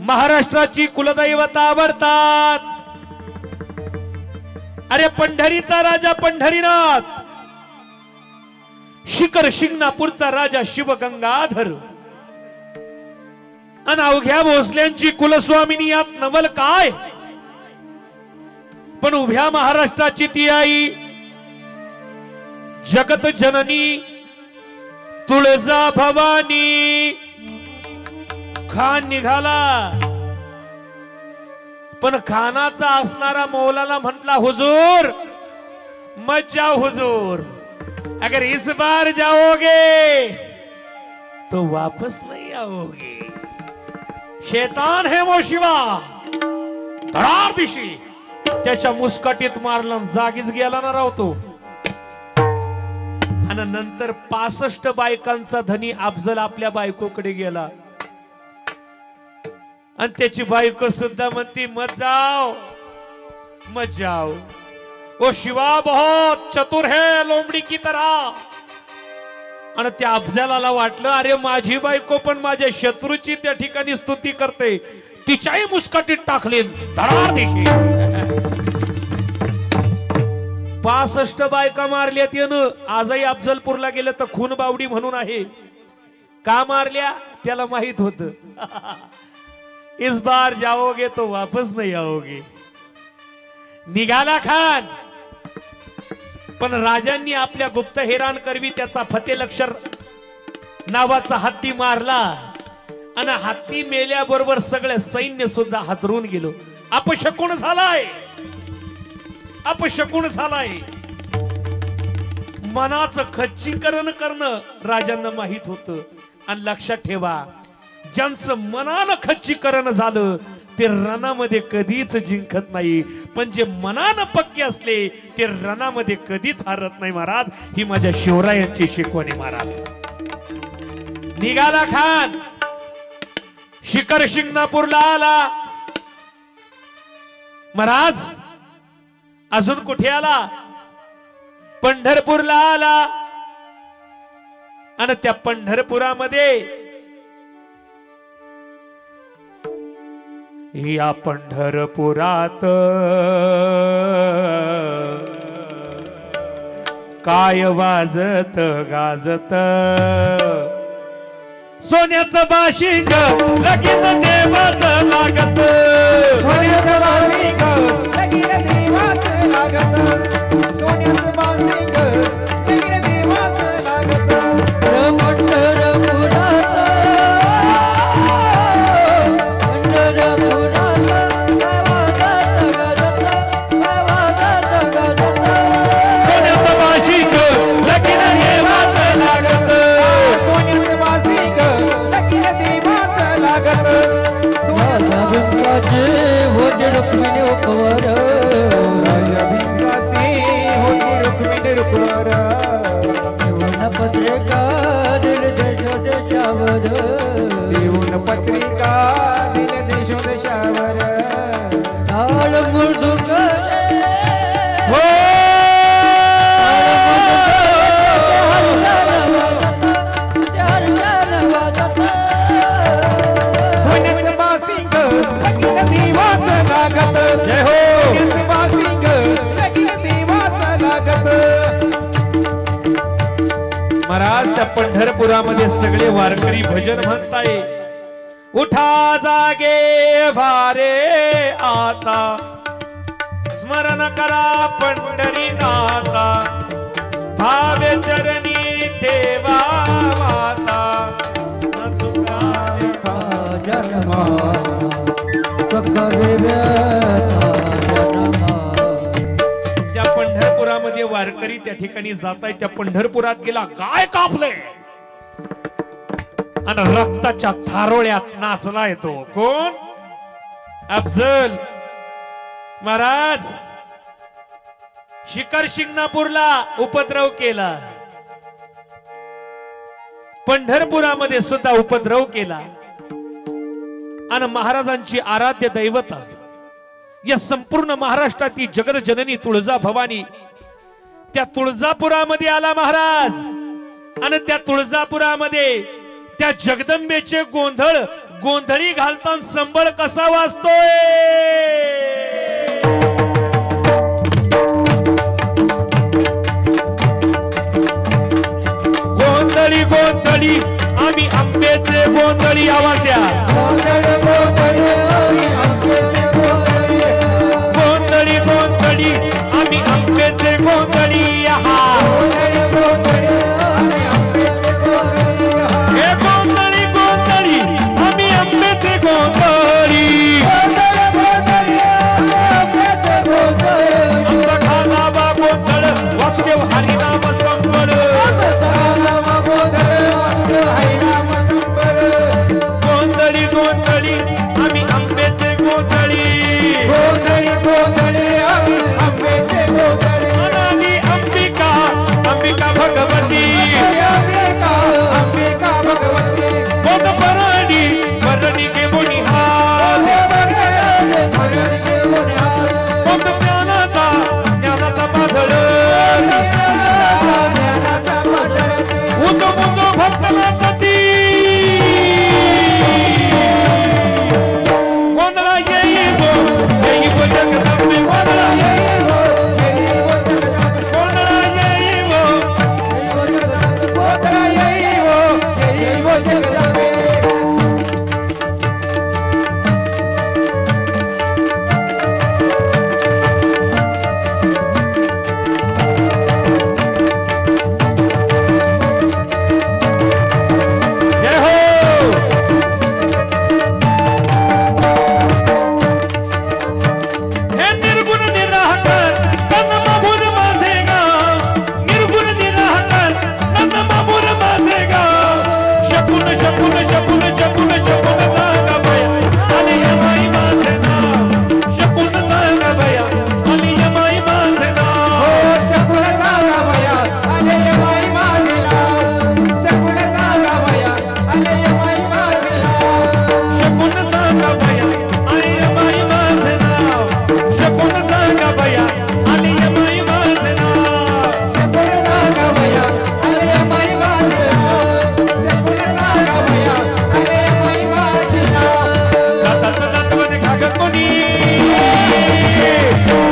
महाराष्ट्राची कुलदैवता आवडतात अरे पंढरीचा राजा पंढरीनाथ शिखर शिंगणापूरचा राजा शिव गंगाधर आणि अवघ्या भोसल्यांची कुलस्वामिनी यात नवल काय, पण उभ्या महाराष्ट्राची ती आई जगत जननी तुळजा भवानी. खान निघाला, पण खानाचा असणारा मौलाना म्हटला, हुजूर मत जाओ हुजूर, अगर इस बार जाओगे तो वापस नहीं आओगे. शैतान है वो शिवा. धडार दिशी त्याच्या मुस्काटीत मारला, जागीच गेला ना रावतो. आणि नंतर 65 बायकांचा धनी अफजल आपल्या बायकोकडे गेला आणि त्याची बायको सुद्धा म्हणती, मत जाओ मत जाओ, वो शिवा बहुत चतुर है लोमड़ी की तरह. आणि त्या अफजलाला वाटलं, अरे माझी बायको पण माझ्या शत्रूची त्या ठिकाणी स्तुती करते, तिच्याही मुस्काटीत टाकली धडार दिशी. 65 बायका मारल्यात यानं. आजही अफजलपूरला गेलं तर खून बावडी म्हणून आहे. का मारल्या त्याला माहित होत. इस बार जाओगे तो वापस नहीं आओगे. निघाला खान, पण राजांनी आपल्या गुप्तहेरान करवी त्याचा फतेलक्षर नावाचा हत्ती मारला आणि हत्ती मेल्याबरोबर सगळे सैन्य सुद्धा हातरून गेलो. अपशकुन झालाय, अपशकुन झालाय. मनाचं खच्चीकरण करणं राजांना माहित होतं. आणि लक्षात ठेवा, ज्यांचं मनानं खच्चीकरण झालं ते रणामध्ये कधीच जिंकत नाही, पण जे मनानं पक्के असले ते रणामध्ये कधीच हारत नाही. महाराज, ही माझ्या शिवरायांची शिकवण आहे. महाराज निघाला खान, शिखर शिंगणापूरला आला. महाराज अजून कुठे आला? पंढरपूरला आला. आणि त्या पंढरपुरामध्ये या पंढरपुरात काय वाजत गाजत, सोन्याचं बाशिंग लगीन देवाचं लागत, सोन्याचं बाशिंग लगीन देवाचं लागत, सोन्याचं बाशिंग लगीन देवाचं लागत. रुक्मिणी उपवर भिंगाचे होती रुक्मिणी रुक्मवर, देऊन पत्रिका दिल देशोदेशावर, देऊन पत्रिका दिल देशोदेशावर. टाळ मृदुंग महाराज त्या पंढरपुरामध्ये सगळे वारकरी भजन म्हणताय. उठा जागे भारे आता, स्मरण करा पंढरीनाथा, भावे चरणी ठेवा माता, त्या पंढरपुरामध्ये वारकरी त्या ठिकाणी जाताय. त्या पंढरपुरात गेला, काय कापले आणि रक्ताच्या थारोळ्यात नाचला येतो. कोण? अफजल. महाराज शिखर शिंगणापूरला उपद्रव केला, पंढरपुरामध्ये सुद्धा उपद्रव केला. आणि महाराजांची आराध्य दैवता या संपूर्ण महाराष्ट्रातील जगत जननी तुळजा भवानी त्या तुळजापुरामध्ये आला महाराज. आणि त्या तुळजापुरामध्ये त्या जगदंबेचे गोंधळी घालताना संबळ कसा वाजतोय. गोंधळी गोंधळी आम्ही आंब्याचे गोंधळी आवाज द्या गोंधळी गोंधळी आम्ही आंब्याचे गोंधळी गोंधळी गोंधळी आम्ही आंब्याचे गोंधळी आहा गोंधळी गोंधळी आम्ही आंब्याचे गोंधळी हे गोंधळी गोंधळी आम्ही आंब्याचे गोंधळी गोंधळी गोंधळी आंब्याचे गोंधळी आमचा खालावा गोंधळ वासुदेव हरिनाम संबळ गोंधळी गोंधळी आम्ही आंब्याचे गोंधळी गोंधळी गोंधळी आम्ही आंब्याचे गोंधळी अनादी अंबिका अंबिका भगवती अंबिका अंबिका भगवती गोद परणी परणी के बोनिहार गोद ज्ञानाचा ज्ञानाचा पाझळ उदो उदो भक्तला जती कोणाला येईवो येईवो जगदंबे कोणाला येईवो कोणाला येईवो जय हो हे निर्गुण निराकार तन मामूर माझे गाव निर्गुण निराकार तन मामूर माझे गाव शकून शकून शकून शकून शकून सांगा बया आली यमाई माझे नाव शकून सांगा बया आली यमाई माझे नाव शकुन सांगा बया आले माई माझे नाव शकुन सांगा बया आले माई माझे नाव शकून सांगा बया आली यमाई माझे नाव शकून सांगा बया आली यमाई माझे नाव शकुन सांगा बया आले माई माझे नाव शकुन सांगा बया आले माई माझे नाव दाताचं दातवण खाग कोणी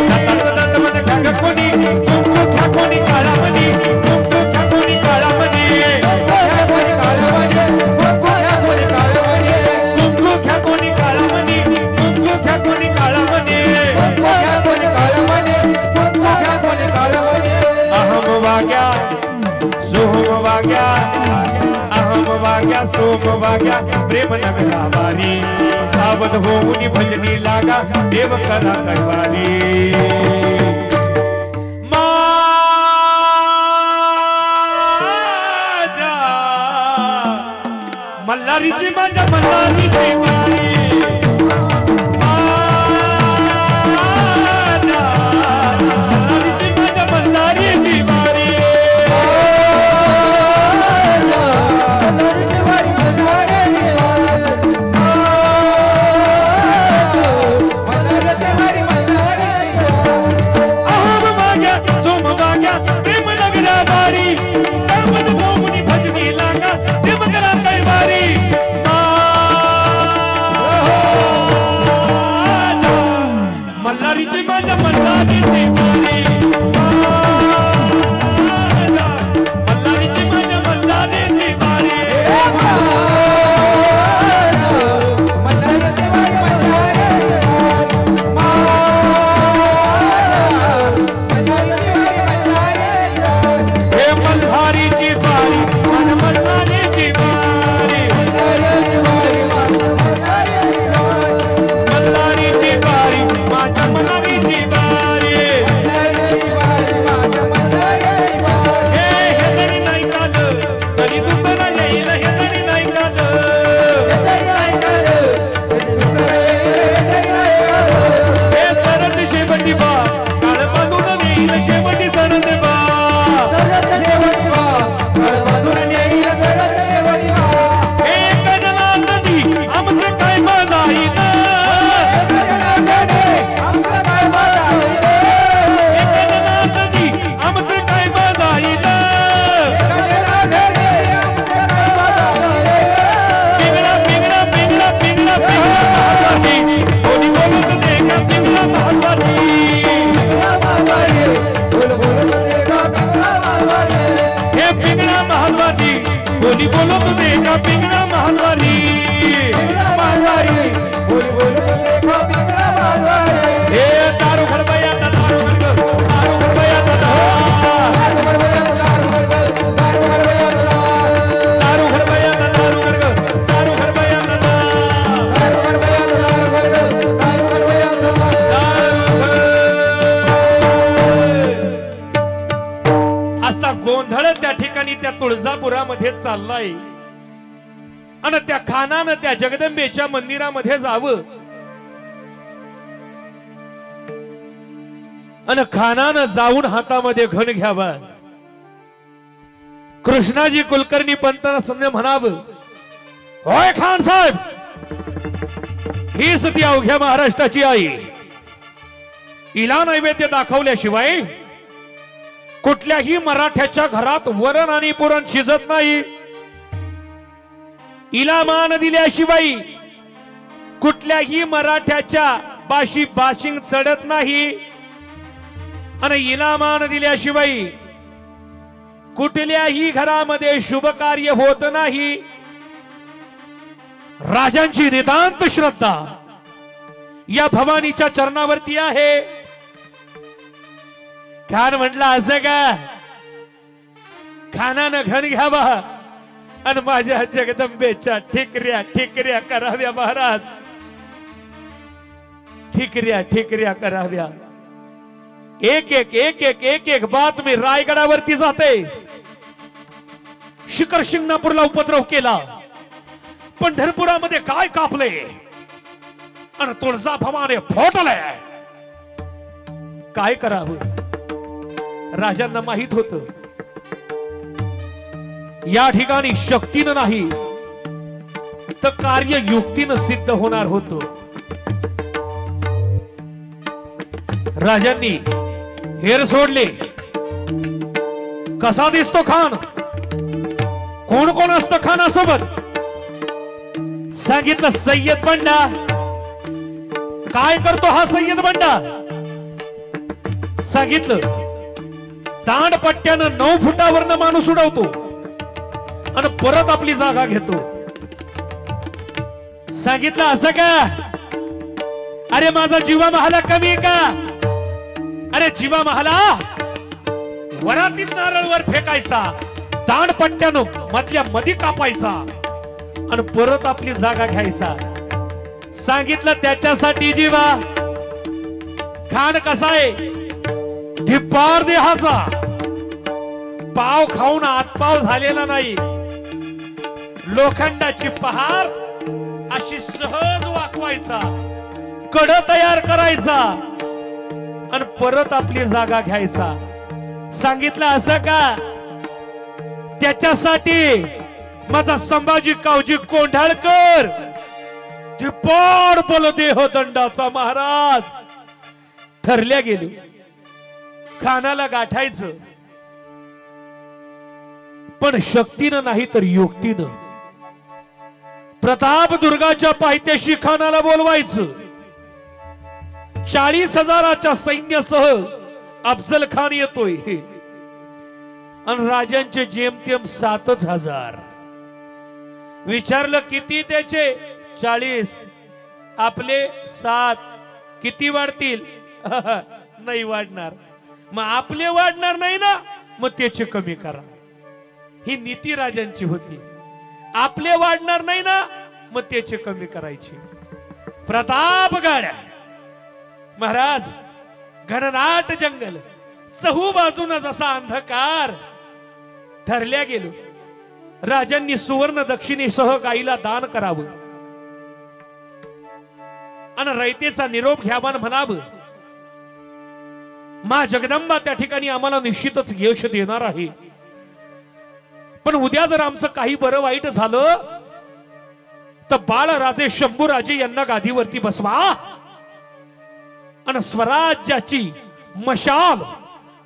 दाताचं दातवण खाग कोणी तुमको ख्या कोणी काळामणी तुमको ख्या कोणी काळामणी कोण्या कोणी काळवणे कोण्या कोणी काळवणे तुमको ख्या कोणी काळामणी तुमको ख्या कोणी काळामणी कोण्या कोणी काळवणे कोण्या कोणी काळवणे अहम वाग्या सोहम वाग्या अहम वाग्या सोम वाग्या प्रेम नगरा वारी सावध होऊन भजनी लागा देव करा कैवारी माझ्या मल्हारीची माझ्या मल्हारीची वारी माझ्या मल्हारीची माझ्या मल्हारीची वारी अहम वाग्या सोम वाग्या प्रेम नगरा वारी सावध होऊन भजनी लागा देव करा कैवारी बोली बोलत देखा पिंगळा मालवारी मालवारी बोली बोलत देखा पिंगळा मालवारी ए दारू खडबया दारू खडब दारू खडबया दारू खडबया दारू खडब दारू खडबया दारू खडबया दारू खडब दारू खडबया दारू खडबया दारू खडबया असा गोंधळ त्या ठिकाणी त्या तुळजापुरामध्ये चाललाय आणि त्या खानानं त्या जगदंबेच्या मंदिरामध्ये जावं आणि खानानं जाऊन हातामध्ये घन घ्यावा कृष्णाजी कुलकर्णी पंतांना संध्या म्हणावं होय खान साहेब हीच ती अवघ्या महाराष्ट्राची आई हिला नैवेद्य दाखवल्याशिवाय कुठल्याही मराठ्याच्या घरात वरण आणि पुरण शिजत नाही हिला मान दिल्याशिवाय कुठल्याही मराठ्याच्या बाशी बाशिंग चढत नाही आणि हिला मान दिल्याशिवाय कुठल्याही घरामध्ये शुभ कार्य होत नाही राजांची नितांत श्रद्धा या भवानीच्या चरणावरती आहे खान म्हटला असं का खानानं घन घ्यावा आणि माझ्या जगदंबेच्या ठिकऱ्या ठिकऱ्या कराव्या महाराज ठिकऱ्या ठिकऱ्या कराव्या एक एक एक एक एक एक बातमी रायगडावरती जाते शिखर शिंगणापूरला उपद्रव केला पंढरपुरामध्ये काय कापले आणि तुळजाभवाने फोडले काय करावं राजांना माहित होत या ठिकाणी शक्तीनं नाही तर कार्य युक्तीनं सिद्ध होणार होतं राजांनी हेर सोडले कसा दिसतो खान कोण कोण असतं खानासोबत सांगितलं सय्यद बंडा काय करतो हा सय्यद बंडा सांगितलं दांडपट्ट्यानं 9 फुटावरनं माणूस उडवतो आणि परत आपली जागा घेतो सांगितलं असं का अरे माझा जीवा महाला कमी आहे का अरे जीवा महाला वरातीत नारळ वर फेकायचा दांडपट्ट्यानं मधल्या मध्ये कापायचा आणि परत आपली जागा घ्यायचा सांगितलं त्याच्यासाठी जीवा खान कसा आहे धिप्पार देहाचा पाव खाऊन आतपाव झालेला नाही लोखंडाची पहार अशी सहज वाकवायचा कड तयार करायचा आणि परत आपली जागा घ्यायचा सांगितलं असं का त्याच्यासाठी माझा संभाजी कावजी कोंढाळकर धिप्पार बलदेह दंडाचा महाराज ठरल्या गेले खानाला गाठायचं पण शक्तीनं नाही तर युक्तीनं प्रताप दुर्गाच्या पायथ्याशी खानाला बोलवायचं 40,000च्या सैन्यासह अफजल खान येतोय आणि राजांचे जेमतेम 7,000 विचारलं किती त्याचे 40 आपले 7 किती वाढतील नाही वाढणार मग आपले वाढणार नाही ना मग त्याचे कमी करा ही नीती राजांची होती आपले वाढणार नाही ना मग त्याचे कमी करायचे प्रतापगड महाराज घनदाट जंगल चहू बाजून जसा अंधकार ठरल्या गेलो राजांनी सुवर्ण दक्षिणेसह गाईला दान करावं आणि रयतेचा निरोप घ्यावा म्हणावं मा जगदंबा त्या ठिकाणी आम्हाला निश्चितच यश देणार आहे पण उद्या जर आमचं काही बरं वाईट झालं तर बाळराजे शंभूराजे यांना गादीवरती बसवा आणि स्वराज्याची मशाल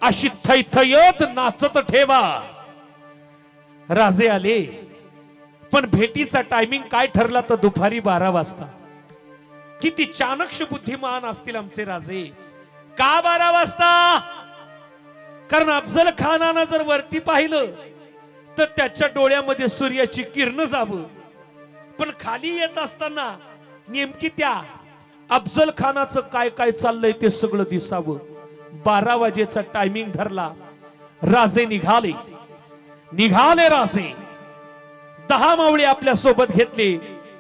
अशी थैथयत नाचत ठेवा राजे आले पण भेटीचा टायमिंग काय ठरला तर दुपारी 12 वाजता किती चाणक्य बुद्धिमान असतील आमचे राजे का 12 वाजता कारण अफजल खानानं जर वरती पाहिलं फक्त त्याच्या डोळ्यामध्ये सूर्याची किरण जावं, पण खाली येत असताना नेमकी त्या अफजल खानाचं काय काय चाललंय ते सगळं दिसावं. 12 वाजेचा टायमिंग धरला. राजे निघाले राजे. 10 मावळे आपल्या सोबत घेतले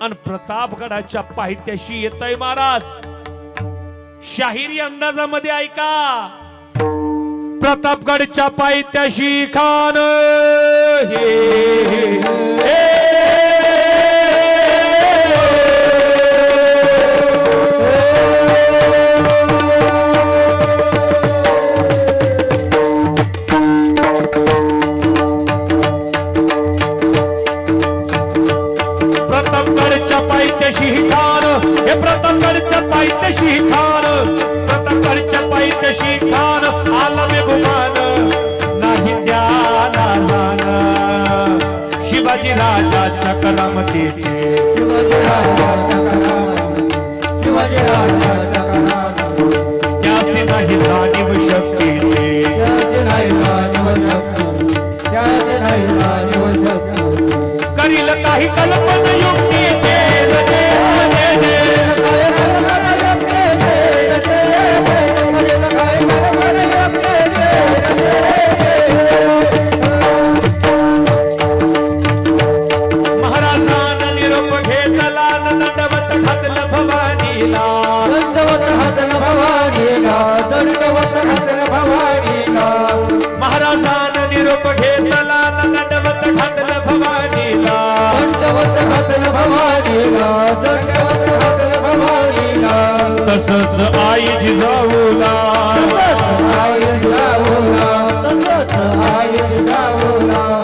आणि प्रतापगडाच्या पायथ्याशी येतय महाराज. शाहिरी अंदाजामध्ये ऐका. प्रतापगडच्या पायथ्याशी खान प्रतापगडच्या पायथ्याशी खान हे प्रतापगडच्या पायथ्याशी खान प्रतापगडच्या पायथ्याशी खान आला बेगुमान नाही त्याला लहान. शिवाजी राजाच्या करामतीचे शिवाजी राजाच्या करामती त्याचे नाही जाणीव शक्तीचे करील काही कल्पना युक्तीचे महाराजांना निरोप घेतला दंडवत घातलं भवानीला महाराजांना निरोप घेतला दंडवत घातलं भवानीला तसंच आई जिजाऊला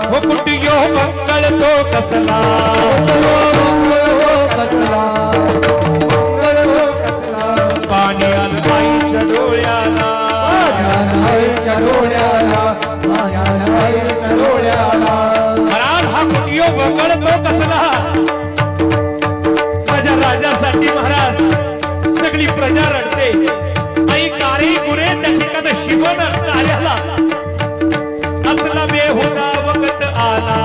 हो कुटियो मंगळ तो कसला पाणी आलं आईच्या डोळ्याला महाराज हा कुटियो मंगळ तो कसला. माझ्या राजासाठी महाराज सगळी प्रजा रडते. आई कारे गुरे त्या ठिकाणी शिवण झाल्याला असला बेहुदा वखत आला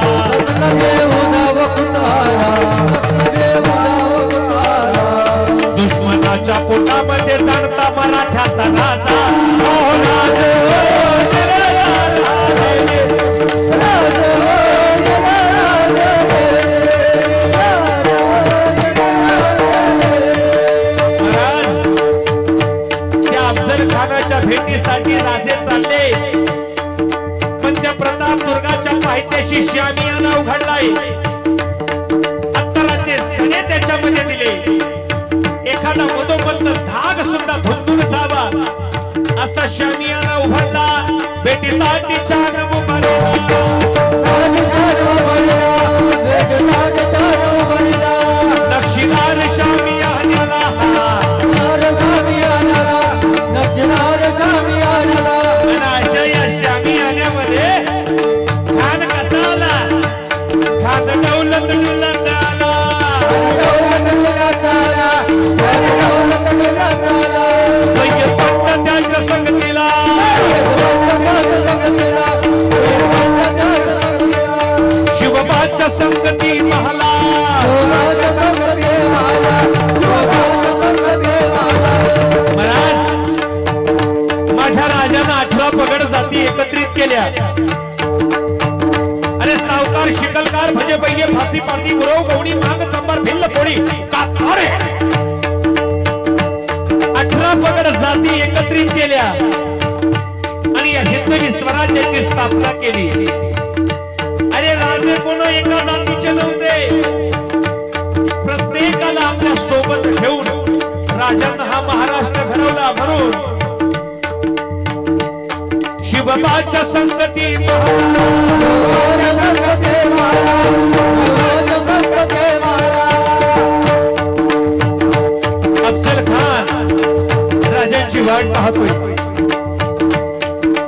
दुश्मनाच्या पोटामध्ये जाणता मराठ्याचा राजा त्या अफजल खानाच्या भेटीसाठी राजे चालले, पण त्या प्रताप दुर्गाच्या पायथ्याशी शामियाना उघडलाय. अत्तराचे सणे त्याच्यामध्ये दिले. एखादा मधोमध धाग सुद्धा धुंदून जावा असा शामियाना उघडला. भेटीसाठी छान नक्षीदार शामियानाला या शामियान्यामध्ये खान कसा आला. खान डौलत डुलत आला सय्यद पंत त्याच्या संगतीला शिवबाच्या संगती महला महाराज माझ्या राजानं 18 पगड जाती एकत्रित केल्या. अरे सावकार शिकलकार भजे पैये फासी पाती उरव गवणी माग चंबार भिल्ल पोळी कातारे 18 पगड जाती एकत्रित केल्या आणि या हिंदवी स्वराज्याची स्थापना केली. अरे राजे कोण एका जातीचे नव्हते. प्रत्येकाला आपल्या सोबत घेऊन राजांना हा महाराष्ट्र घडवला. म्हणून शिवबाच्या संगती अफजल खान राजांची वाट पाहतोय.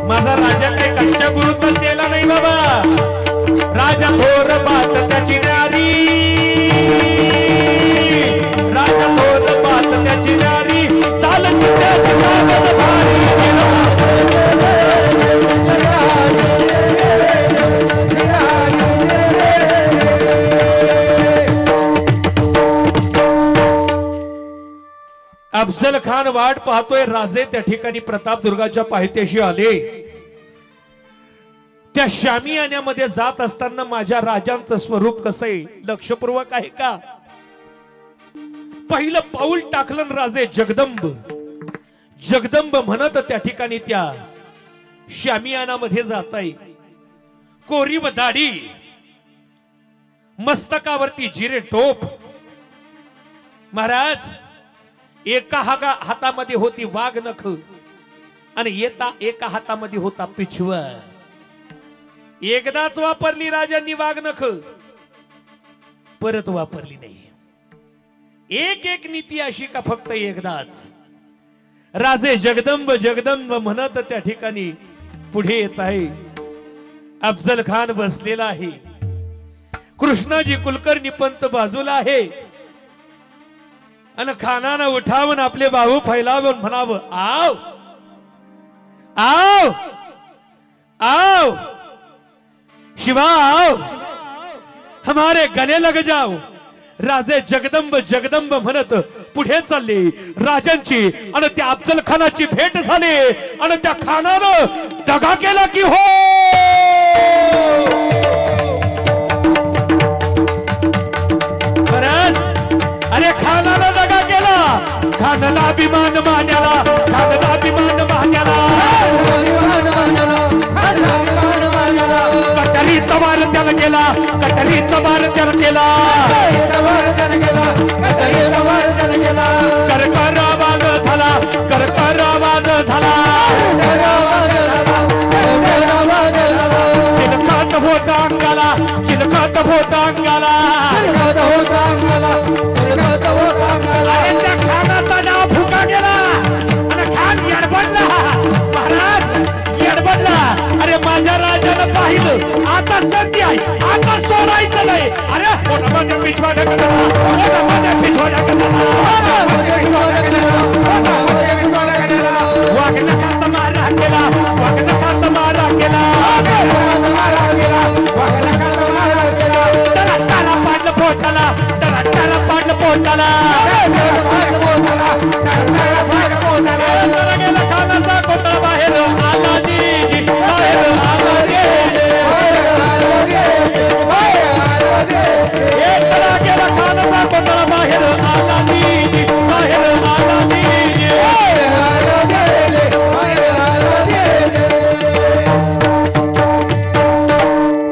माझा राजा काही कच्च्या गुरुचा चेला नाही बाबा. राजा थोर बात त्याची न्यारी राजा थोर बात त्याची न्यारी चालत त्याची ताकद भारी Hare अफजल खान वाट पाहतोय, राजे त्या ठिकाणी प्रतापदुर्गाच्या पायथ्याशी आले. त्या शामियान्यामध्ये जात असताना माझ्या राजांचं स्वरूप कसं आहे लक्षपूर्वक आहे का? पहिलं पाऊल टाकलं राजे जगदंब जगदंब म्हणत त्या ठिकाणी त्या शामियानामध्ये जात आहे. कोरीव दाढी, मस्तकावरती जिरे टोप. महाराज एका हातामध्ये होती वाघ नख आणि एका हातामध्ये होता पिछवा. एकदाच वापरली राजांनी वाघ नख, परत वापरली नाही. एक नीती अशी का फक्त एकदाच? राजे जगदंब जगदंब म्हणत त्या ठिकाणी पुढे येत आहे. अफजल खान बसलेला आहे, कृष्णाजी कुलकर्णी पंत बाजूला आहे आणि खानानं उठावून आपले बाहू फैलावून म्हणावं, आओ आओ आओ शिवा आओ, हमारे गले लग जाओ. राजे जगदंब जगदंब म्हणत पुढे चालले. राजांची आणि त्या अफजल खानाची भेट झाली आणि त्या खानानं दगा केला की हो. अरे खानानं दगा केला. खानाला अभिमान मान्याला, खानाला अभिमान मान्याला. कटरीचा मार त्याला केला, कटरीचा मार त्याला केला. करकर आवाज झाला, करकर आवाज झाला. चिलखत होता अंगाला, चिलखत होता अंगाला. अरे त्या खानाचा नाव फुका गेला आणि खान येडबडला. महाराज येडबडला. अरे माझ्या राजानं पाहिलं, आता संधी आहे, आता सोडायचं नाही. अरे पोटामध्ये पिछवा ढकलला, पोटामध्ये पिछवा ढकलला. वाघनखाचा मारा केला, वाघनखाचा मारा केला. त्याला पाडलं पोटाला, त्याला पाडलं पोटाला. गेला खानाचा कोटळा बाहेर आला जी, बाहेर आला रे. गेला खानाचा कोटळा बाहेर आला जी, बाहेर आला जी.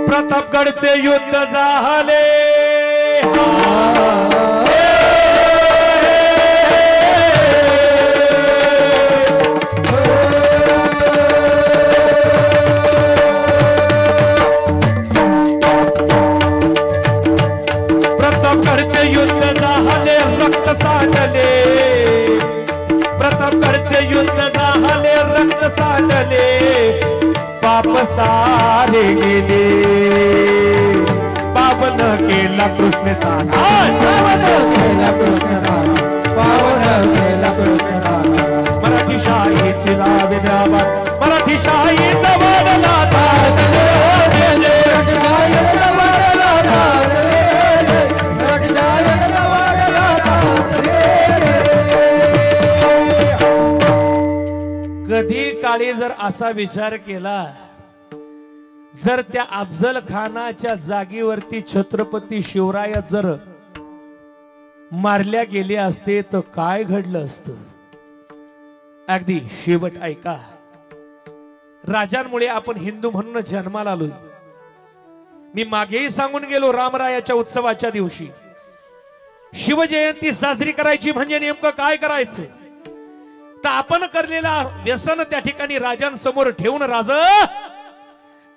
प्रतापगडचे युद्ध झाले. प्रतापगडचे युद्ध झाले, रक्त सांडले. प्रतापगडचे युद्ध झाले, रक्त सांडले. पाप सारे गेले, पावन केला कृष्णचा मराठी शाहीची विद्याबाद, मराठी शाहीचा वाढला. कधी काळी जर असा विचार केला, जर त्या अफजल खानाच्या जागेवरती छत्रपती शिवराय जर मारल्या गेले असते तर काय घडलं असतं? अगदी शेवट ऐका. राजांमुळे आपण हिंदू म्हणून जन्माला आलोय. मी मागेही सांगून गेलो, रामरायाच्या उत्सवाच्या दिवशी शिवजयंती साजरी करायची म्हणजे नेमकं काय करायचं? तर आपण करलेला व्यसन त्या ठिकाणी राजांसमोर ठेवून, राज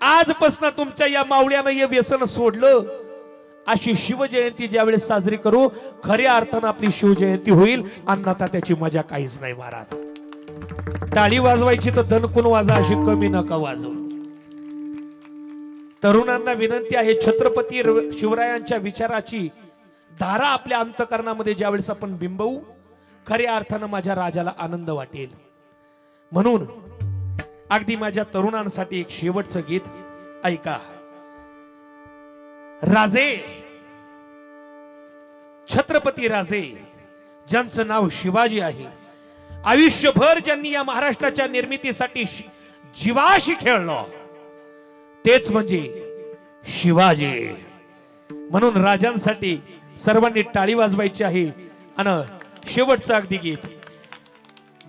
आजपासून तुमच्या या मावळ्यानं हे व्यसन सोडलं, अशी शिवजयंती ज्यावेळेस साजरी करू, खऱ्या अर्थानं आपली शिवजयंती होईल. अन्यथा त्याची मजा काहीच नाही. महाराज टाळी वाजवायची तर दणकून वाजा, अशी कमी नका वाजवू. तरुणांना विनंती आहे, छत्रपती शिवरायांच्या विचाराची धारा आपल्या अंतकरणामध्ये ज्यावेळेस आपण बिंबवू, खऱ्या अर्थानं माझ्या राजाला आनंद वाटेल. म्हणून अगदी माझ्या तरुणांसाठी एक शेवटचं गीत ऐका. राजे, छत्रपती राजे ज्यांचं नाव शिवाजी आहे, आयुष्यभर ज्यांनी या महाराष्ट्राच्या निर्मितीसाठी जीवाशी खेळलो तेच म्हणजे शिवाजी. म्हणून राजांसाठी सर्वांनी टाळी वाजवायची आहे. आणि शेवटचं अगदी गीत.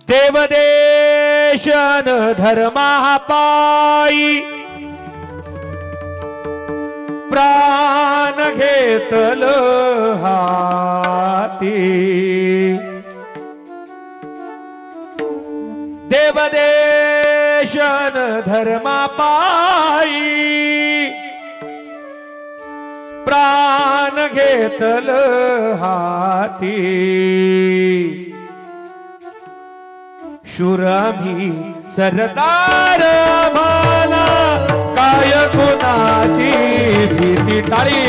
देवदेशन धर्मा पायी प्राण घेतल हाती. देवदेशन धर्मा पायी प्राण घेतल हाती. शूरामी सरदार मला काय कुणाची भीती. टाळी.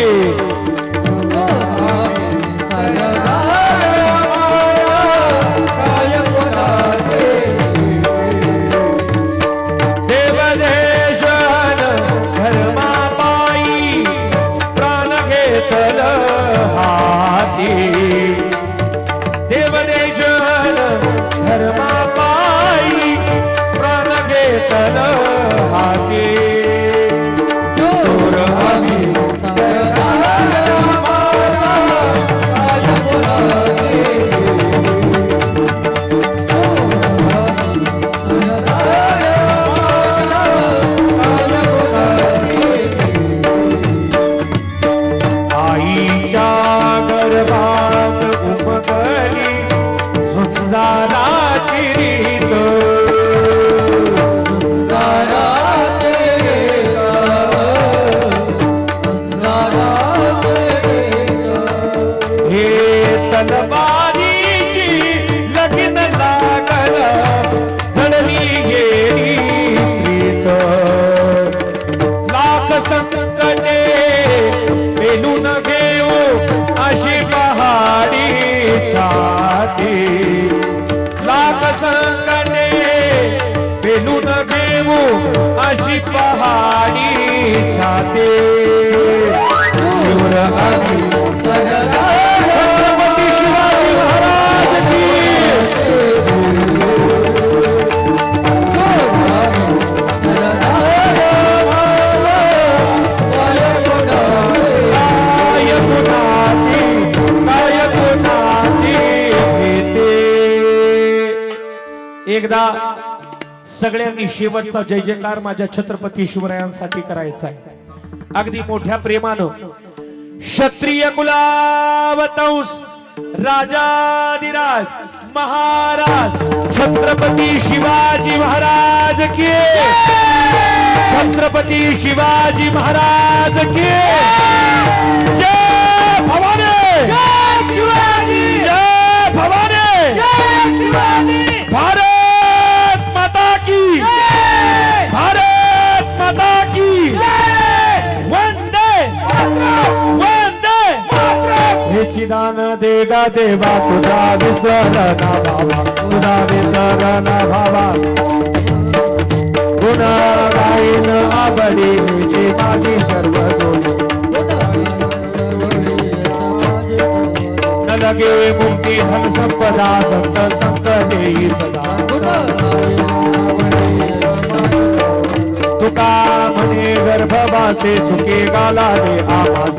देवदेशन धर्मा पायी प्राण घेतल हाती. देवदेशन धर्मा पायी प्राण घेतल हाती. शूर आम्ही आईच्या गर्भात उमगली झुंजाराची रीत. हे तलवारीची लगीन लागल जळली गेली प्रीत. लाख संकटे पेलून घेऊ अशी पहाडी छाती. लाख संकटे पेलून घेऊ अशी पहाडी छाती. शिवर आम्ही छत्रपती शिवाजी महाराज की. एकदा सगळ्यांनी शेवटचा जय जयकार माझ्या छत्रपती शिवरायांसाठी करायचा आहे. अगदी मोठ्या प्रेमानं. क्षत्रिय कुलावतंस राजाधिराज महाराज छत्रपती शिवाजी महाराज की. छत्रपती शिवाजी महाराज की जय. भवानी जय शिवाजी. जय भवानी जय शिवाजी. भारत माता की जय. भारत माता की जय. वंदे मातरम. वंदे मातरम. हे चिदान देगा देवा तुझा विसरना बाबा. तुझा विसरना बाबा. गुणा गाईन आवडी तुझी माझी सर्व जोडी. न लगे मुक्ती धन संपदा संत संत देई सदा. तुका म्हणे गर्भवासे सुखे गाला दे आवाज.